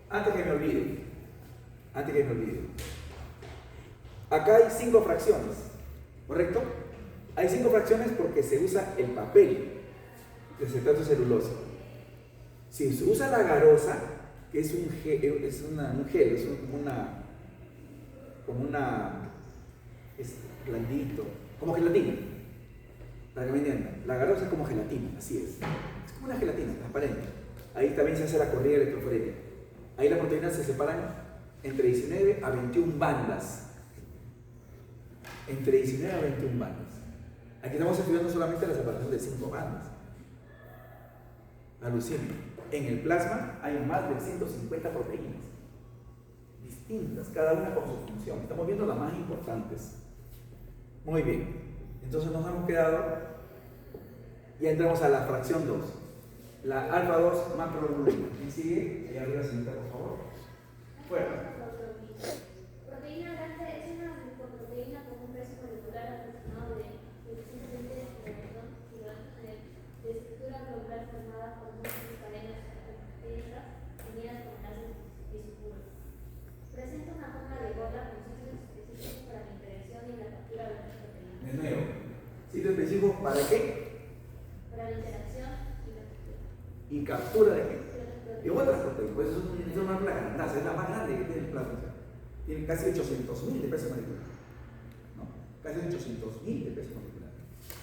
Antes que me olvide. Acá hay 5 fracciones. ¿Correcto? Hay 5 fracciones porque se usa el papel de acetato celulosa. Si se usa la garosa, que es un gel, es blandito, como gelatina, para que me entiendan. La garosa es como gelatina, así es como una gelatina transparente. Ahí también se hace la corrida electroforética. Ahí las proteínas se separan entre 19 a 21 bandas. Entre 19 a 21 bandas. Aquí estamos estudiando solamente la separación de 5 bandas. Alucinen. En el plasma hay más de 150 proteínas distintas, cada una con su función. Estamos viendo las más importantes. Muy bien. Entonces nos hemos quedado, ya entramos a la fracción 2. La alfa 2 macroglobulina. ¿Quién sigue? Ahí arriba, señorita, por favor. Fuera. Proteína grande es una glicoproteína con un peso molecular aproximado de 320 kilogramos de estructura globular formada por múltiples cadenas proteicas unidas con enlaces isopuros. Presenta una forma de bola con sitios específicos para la interacción y la captura de las proteínas. De nuevo, ¿sitio específico para qué? Para la interacción y la captura. ¿Y captura de qué? De otras proteínas. Pues es una plaga, es la más grande que tiene el plasma. Tiene casi 800.000 de peso molecular. ¿No? Casi 800.000 de peso molecular.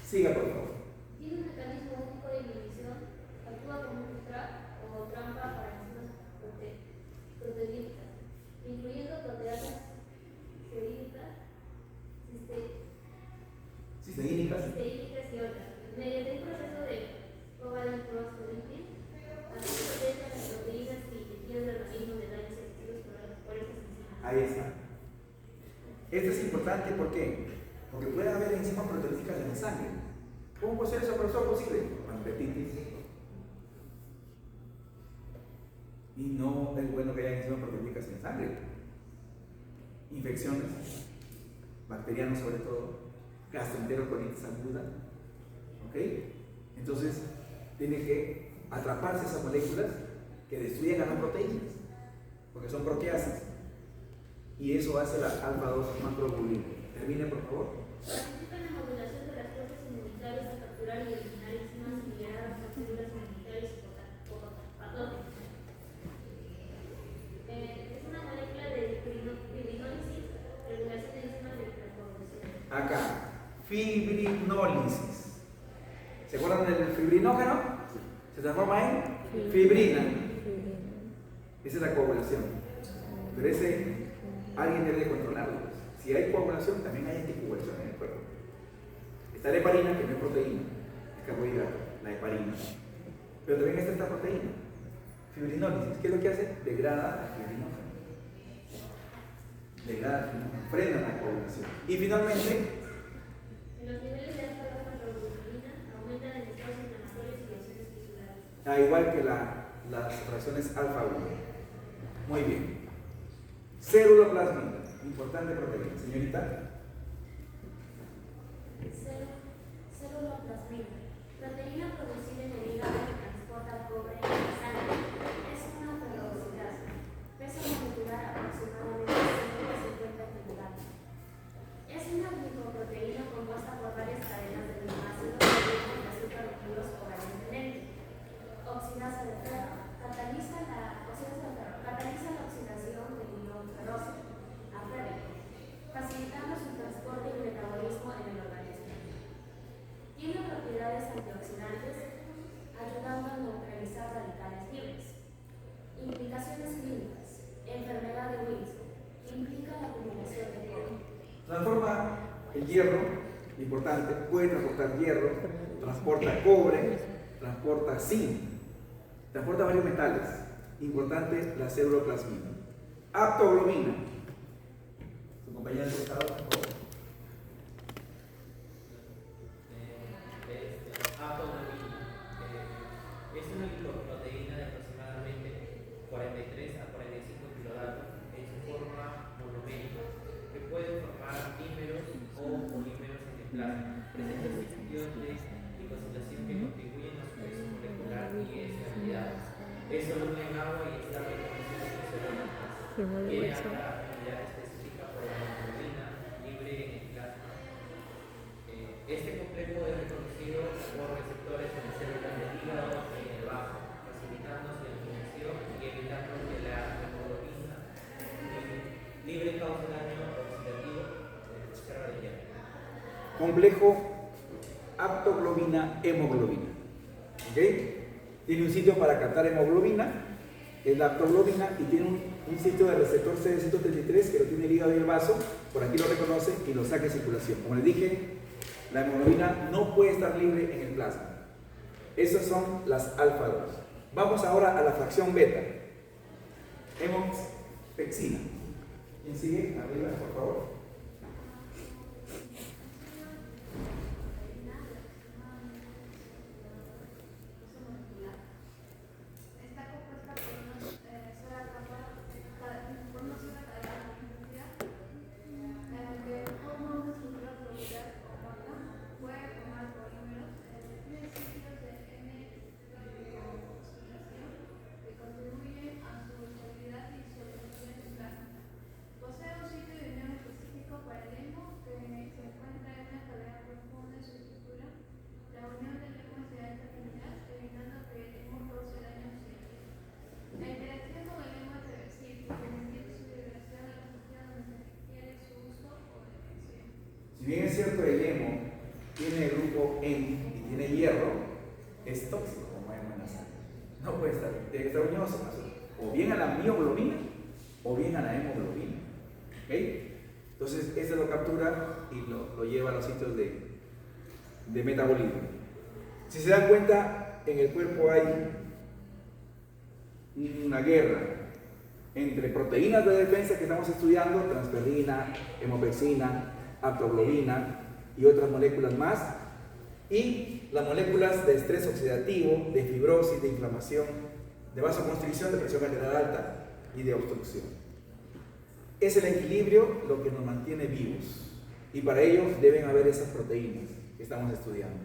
Siga, por favor. Tiene un mecanismo único de inhibición, actúa como un trap o trampa para enzimas proteolíticas, incluyendo proteasas cisteínicas y otras. Mediante un proceso de covalent cross-linking, así protege las proteínas y defiende el organismo de daños existidos por estas enzimas. Ahí está. Esto es importante, ¿por qué? Porque puede haber enzimas proteolíticas en la sangre. ¿Cómo puede ser eso, profesor, posible? Pancreatitis. Y no es bueno que haya enzimas proteolíticas en la sangre. Infecciones, bacterianas sobre todo, gastroenterocolitis aguda. ¿Ok? Entonces, tiene que atraparse esas moléculas que destruyen a las proteínas, porque son proteasas. Y eso hace la alfa 2 macroglobulina. Termine, por favor. Participa en la modulación de las fuerzas inmunitarias a capturar y eliminar enzimas liberadas por células inmunitarias o patógenas. Es una molécula de fibrinólisis, regulación de enzimas de reproducción. Acá, fibrinólisis. ¿Se acuerdan del fibrinógeno? Se transforma en fibrina. Esa es la coagulación. Pero ese alguien debe de controlarlo. Si hay coagulación, también hay anticoagulación en el cuerpo. Está la heparina, que no es proteína, es carbohidrato, la heparina. Pero también está esta proteína, fibrinólisis. ¿Qué es lo que hace? Degrada el fibrinógeno. Degrada el fibrinógeno, frena la coagulación. Y finalmente, En los niveles de alfa 2 macroglobulina aumentan en estados inflamatorios y lesiones tisulares. igual que las fracciones alfa 1. Muy bien. Célula plásmica, importante proteína. Señorita. Célula plasmina. Proteína producida en el hígado que transporta cobre en la sangre. oxidasa de ferro, cataliza la oxidación del ion ferroso a ferro, facilitando su transporte y metabolismo en el organismo. Tiene propiedades antioxidantes, ayudando a neutralizar radicales libres. Implicaciones clínicas. Enfermedad de Wilson. Implica la acumulación de hierro. Transforma el hierro, importante, puede transportar hierro, transporta cobre, transporta zinc, transporta varios metales. Importante, la ceruloplasmina. Aptoglobina. Su compañera de Estado, por favor. Aptoglobina es una glicoproteína de aproximadamente 43 a 45 kilodalton en su forma monomérica, que puede formar dímeros o polímeros en el plasma. Presenta sitios de glicosilación que contribuyen a su peso molecular y estabilidad. Es soluble en agua y estable en condiciones fisiológicas. Tiene alta afinidad específica por la hemoglobina libre en el plasma. Este complejo es reconocido por receptores en las células del hígado y en el bazo, facilitando su eliminación y evitando que la hemoglobina libre cause daño oxidativo de la reserva de hierro. Complejo aptoglobina-hemoglobina. ¿Ok? Tiene un sitio para captar hemoglobina, es la aptoglobina, y tiene un sitio de receptor CD133 que lo tiene el hígado y el vaso, por aquí lo reconoce y lo saca de circulación. Como les dije, la hemoglobina no puede estar libre en el plasma. Esas son las alfa-2. Vamos ahora a la fracción beta. Hemopexina. ¿Quién sigue? Arriba, por favor. Si bien es cierto, el hemo tiene el grupo N y tiene hierro, es tóxico como hemo en la sangre. No puede estar, tiene que estar unido o bien a la mioglobina o bien a la hemoglobina. ¿Okay? Entonces, este lo captura y lo lleva a los sitios de metabolismo. Si se dan cuenta, en el cuerpo hay una guerra entre proteínas de defensa que estamos estudiando, transferrina, hemopexina, aptoglobina y otras moléculas más, y las moléculas de estrés oxidativo, de fibrosis, de inflamación, de vasoconstricción, de presión arterial alta y de obstrucción. Es el equilibrio lo que nos mantiene vivos, y para ello deben haber esas proteínas que estamos estudiando.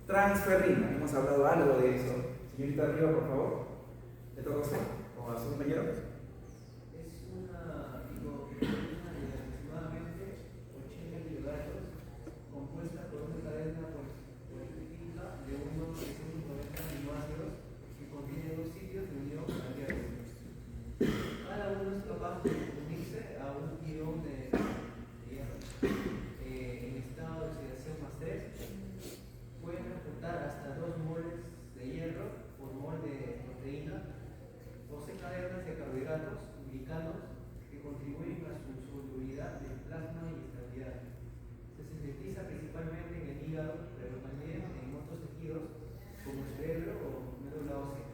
Transferrina, hemos hablado algo de eso. Señorita, arriba, por favor. ¿Le toca a usted o a su compañero? Es una glicoproteína de aproximadamente 80 kilodaltons, compuesta por una cadena polipeptídica de unos 690 aminoácidos que contiene dos sitios de unión adiados. Cada uno es capaz de unirse a un ion de hierro en estado de oxidación más 3. Pueden transportar hasta 2 moles de hierro por mol de proteína. Posee cadenas de carbohidratos glicanos que contribuyen a su solubilidad en plasma y estabilidad. Se sintetiza principalmente en el hígado, pero también en otros tejidos como el cerebro o médula ósea.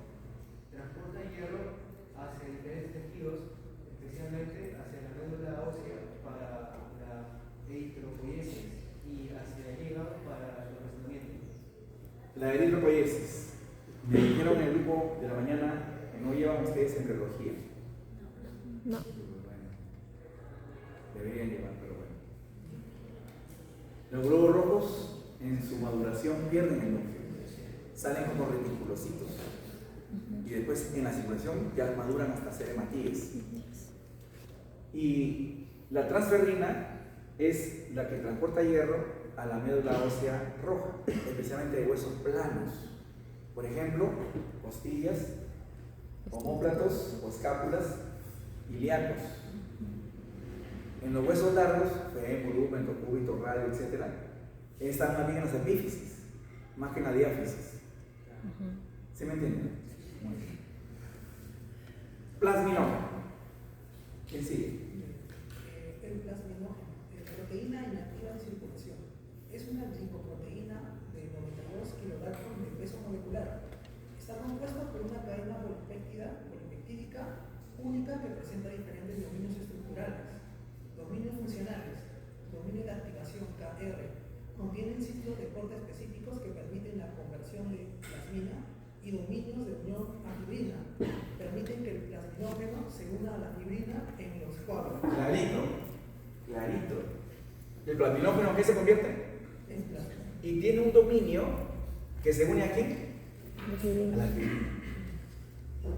Transporta hierro hacia diferentes tejidos, especialmente hacia la médula ósea para la eritropoiesis y hacia el hígado para su almacenamiento. La eritropoiesis. Me dijeron en el grupo de la mañana que no llevan ustedes embriología. No. Bueno, deberían llevar, pero bueno. Los glóbulos rojos en su maduración pierden el núcleo. Salen como reticulocitos. Y después en la circulación ya maduran hasta ser hematíes. Y la transferrina es la que transporta hierro a la médula ósea roja, especialmente de huesos planos. Por ejemplo, costillas, omóplatos o escápulas ilíacos. En los huesos largos, fémur, húmero, cúbito, radio, etc., están más bien en las epífisis, más que en la diáfisis. ¿Sí me entienden? Muy bien. Plasminógeno. ¿Quién sigue? El plasminógeno, proteína inactiva de circulación, es una glicoproteína de 92 kilodalton de peso molecular. Está compuesta por una cadena polipeptídica única que presenta diferentes dominios estructurales, dominios funcionales, dominio de activación KR. Contienen ciclos de corte específicos que permiten la conversión de plasmina y dominios de unión a fibrina. Permiten que el plasminógeno se una a la fibrina en los coágulos. Clarito, clarito. ¿El plasminógeno en qué se convierte? En plasma. Y tiene un dominio que se une a quién? A la fibrina.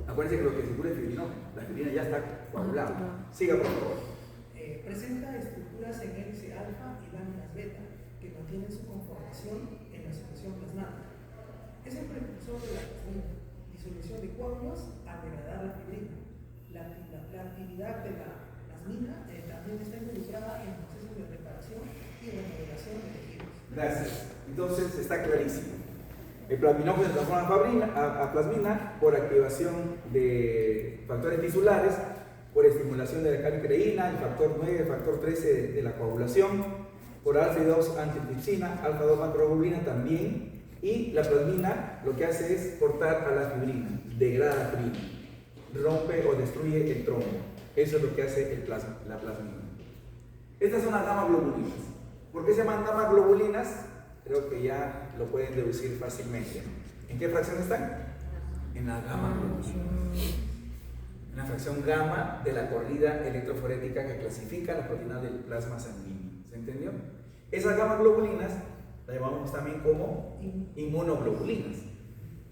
Acuérdense que lo que circula es fibrinógeno. La fibrina ya está coagulada. Siga, por favor. Presenta estructuras en hélice alfa y láminas beta que mantienen su conformación en la solución plasmática. Es el precursor de la plasmina, disolución de coágulos al degradar la fibrina. La actividad de la plasmina también está involucrada en procesos de reparación y remodelación de tejidos. Gracias. Entonces está clarísimo. El plasminógeno se transforma a plasmina por activación de factores tisulares, por estimulación de la calicreína, el factor 9, el factor 13 de la coagulación, por alfa-2 antitripsina, alfa-2 macroglobulina también, y la plasmina lo que hace es cortar a la fibrina, degrada la fibrina, rompe o destruye el trombo. Eso es lo que hace la plasmina. Estas son las gamma-globulinas. ¿Por qué se llaman gamma-globulinas? Creo que ya lo pueden deducir fácilmente. ¿En qué fracción están? En la gamma-globulina. En la fracción gamma de la corrida electroforética que clasifica las proteínas del plasma sanguíneo. ¿Se entendió? Esas gamma-globulinas las llamamos también como inmunoglobulinas,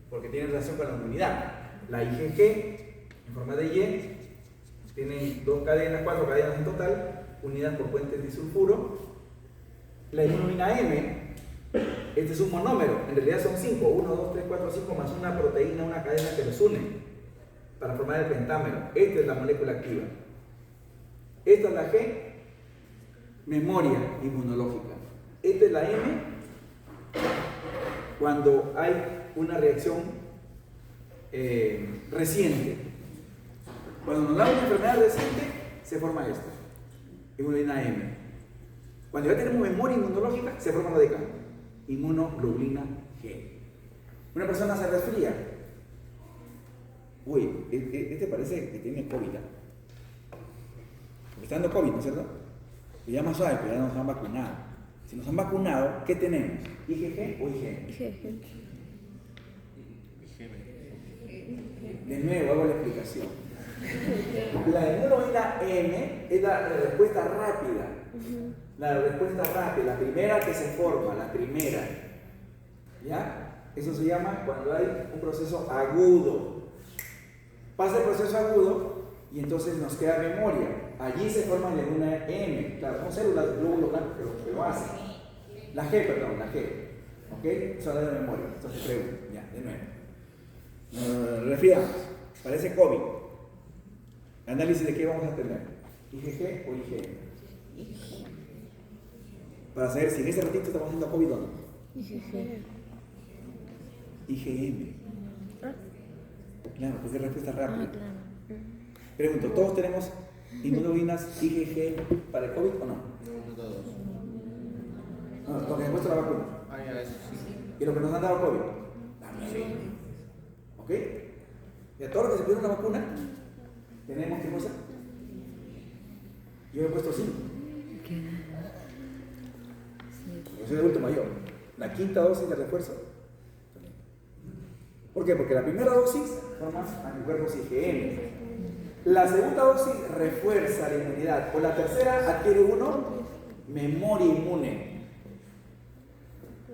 porque tienen relación con la inmunidad. La IgG, en forma de Y, tiene 4 cadenas en total, unidas por puentes disulfuro. La inmunoglobulina M, este es un monómero, en realidad son 5, 1, 2, 3, 4, 5, más una proteína, una cadena que los une para formar el pentámero. Esta es la molécula activa. Esta es la G, memoria inmunológica. Esta es la M, cuando hay una reacción reciente. Cuando nos da una enfermedad reciente, se forma esto, inmunoglobulina M. Cuando ya tenemos memoria inmunológica, se forma la de acá, inmunoglobulina G. Una persona se resfría. Uy, este parece que tiene COVID. Porque está dando COVID, ¿no es cierto? Se llama suave, pero ya nos han vacunado. Si nos han vacunado, ¿qué tenemos? ¿IgG o IgM? De nuevo hago la explicación. La inmunoglobulina M es la respuesta rápida. La respuesta rápida, la primera que se forma, la primera. ¿Ya? Eso se llama cuando hay un proceso agudo. Pasa el proceso agudo y entonces nos queda memoria. Allí se forma la inmunoglobulina M. Claro, son células de glóbulos blancos que lo hacen. La G, perdón, la G. ¿Ok? Son las de memoria. Entonces pregunto, ya, de nuevo. Resfriamos. Parece COVID. Análisis de qué vamos a tener. ¿IgG o IgM? Para saber si en ese ratito estamos haciendo COVID o no. IgM. Claro, porque es respuesta rápida. Pregunto, ¿todos tenemos inmunoglobulinas IgG para el COVID o no? No todos. No, lo que me muestra la vacuna. Ya, eso sí. ¿Y lo que nos han dado COVID? También. ¿Ok? Y a todos los que se pusieron la vacuna, tenemos qué cosa. Yo he puesto 5. Yo soy adulto mayor. La quinta dosis de refuerzo. ¿Por qué? Porque la primera dosis forma anticuerpos IgM. La segunda dosis refuerza la inmunidad. O la tercera adquiere uno memoria inmune.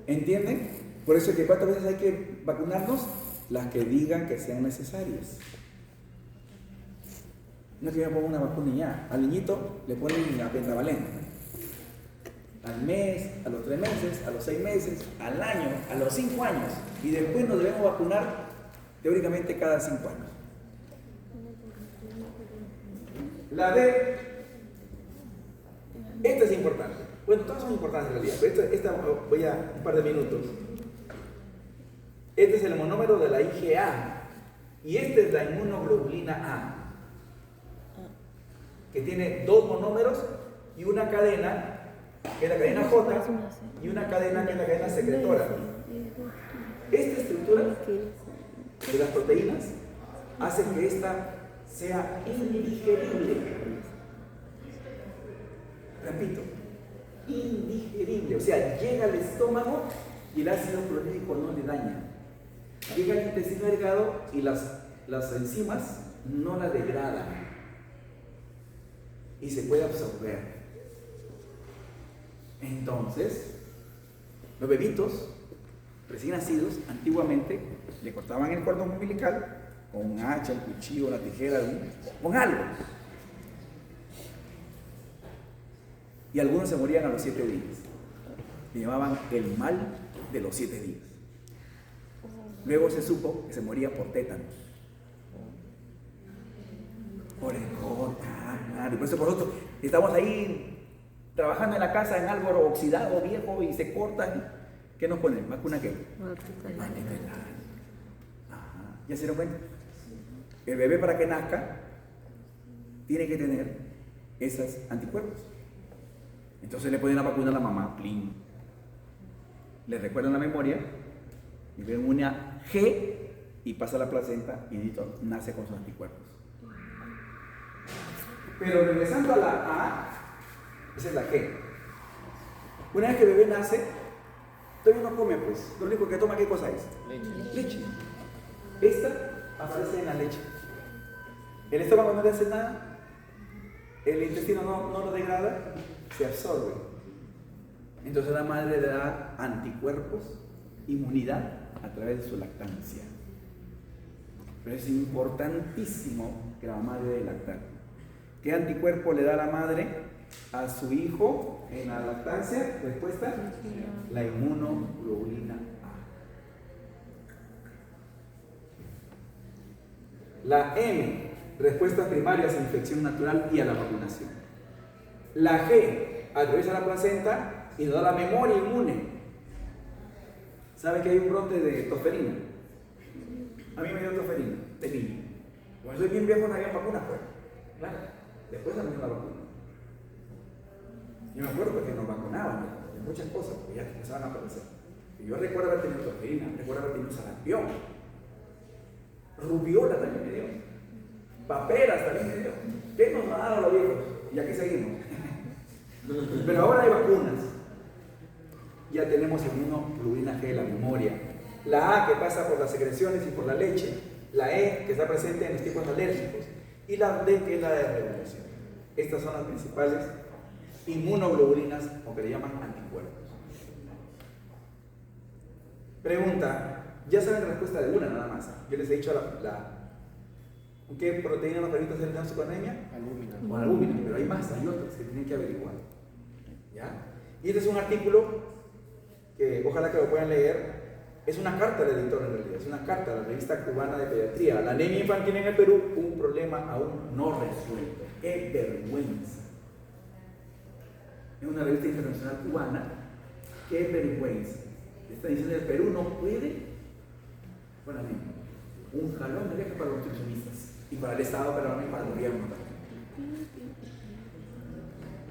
¿Entienden? Por eso es que ¿cuántas veces hay que vacunarnos? Las que digan que sean necesarias. No es que yo ponga una vacuna y ya. Al niñito le ponen la pentavalente. Al mes, a los 3 meses, a los 6 meses, al año, a los 5 años. Y después nos debemos vacunar teóricamente cada 5 años. La D, esta es importante. Bueno, todas son importantes en realidad, pero esta voy a un par de minutos. Este es el monómero de la IgA y esta es la inmunoglobulina A, que tiene 2 monómeros y una cadena, que es la cadena J, y una cadena que es la cadena secretora. Esta estructura de las proteínas hace que esta sea indigerible. Repito, indigerible. O sea, llega al estómago y el ácido clorhídrico no le daña. Llega al intestino delgado y las enzimas no la degradan. Y se puede absorber. Entonces, los bebitos recién nacidos, antiguamente, le cortaban el cordón umbilical con un hacha, un cuchillo, una tijera, con algo. Y algunos se morían a los 7 días. Le llamaban el mal de los 7 días. Luego se supo que se moría por tétanos. Por el claro. Por eso nosotros estamos ahí trabajando en la casa en algo oxidado, viejo, y se cortan. ¿Qué nos ponen? ¿Vacuna qué? Ajá. ¿Ya se dieron cuenta? El bebé para que nazca tiene que tener esos anticuerpos. Entonces le ponen la vacuna a la mamá, plin. Le recuerdan la memoria y ven una G y pasa a la placenta y nace con sus anticuerpos. Pero regresando a la A, esa es la G. Una vez que el bebé nace, todavía no come, pues. Lo único que toma, ¿qué cosa es? Leche. Esta aparece en la leche. El estómago no le hace nada, el intestino no lo degrada, se absorbe. Entonces la madre le da anticuerpos, inmunidad a través de su lactancia. Pero es importantísimo que la mamá debe lactar. ¿Qué anticuerpo le da la madre a su hijo en la lactancia? Respuesta, la inmunoglobulina A. La M, respuestas primarias a infección natural y a la vacunación. La G, atraviesa la placenta y nos da la memoria inmune. ¿Saben que hay un brote de tosferina? A mí me dio tosferina, de niño. Cuando soy bien viejo no había vacunas, pues. Claro, después también la vacuna. Yo me acuerdo que nos vacunaban de muchas cosas, porque ya empezaban a aparecer. Y yo recuerdo haber tenido tosferina, recuerdo haber tenido sarampión. Rubiola también me dio. Paperas también me dio. ¿Qué nos ha dado los viejos? Y aquí seguimos. Pero ahora hay vacunas. Ya tenemos inmunoglobulina G, la memoria. La A, que pasa por las secreciones y por la leche. La E, que está presente en los tipos alérgicos. Y la D, que es la de regulación. Estas son las principales inmunoglobulinas, o que le llaman anticuerpos. Pregunta, ya saben la respuesta de una nada más. Yo les he dicho ¿qué proteína nos permite hacer el diagnóstico de anemia? Albúmina. Con albúmina, pero hay más, hay otras que tienen que averiguar. ¿Ya? Y este es un artículo que ojalá que lo puedan leer. Es una carta del editor en realidad, es una carta de la revista cubana de pediatría. La anemia infantil en el Perú, un problema aún no resuelto. ¡Qué vergüenza! Es una revista internacional cubana. ¡Qué vergüenza! Está diciendo que el Perú no puede. Bueno, un jalón de viaje para los nutricionistas y para el Estado, pero también para el gobierno también.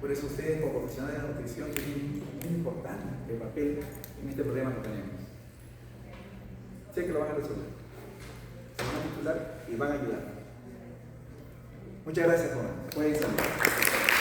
Por eso ustedes, como profesionales de la nutrición, tienen muy importante el papel en este problema que tenemos. Sé que lo van a resolver. Se van a titular y van a ayudar. Muchas gracias, Juan. Pueden salir.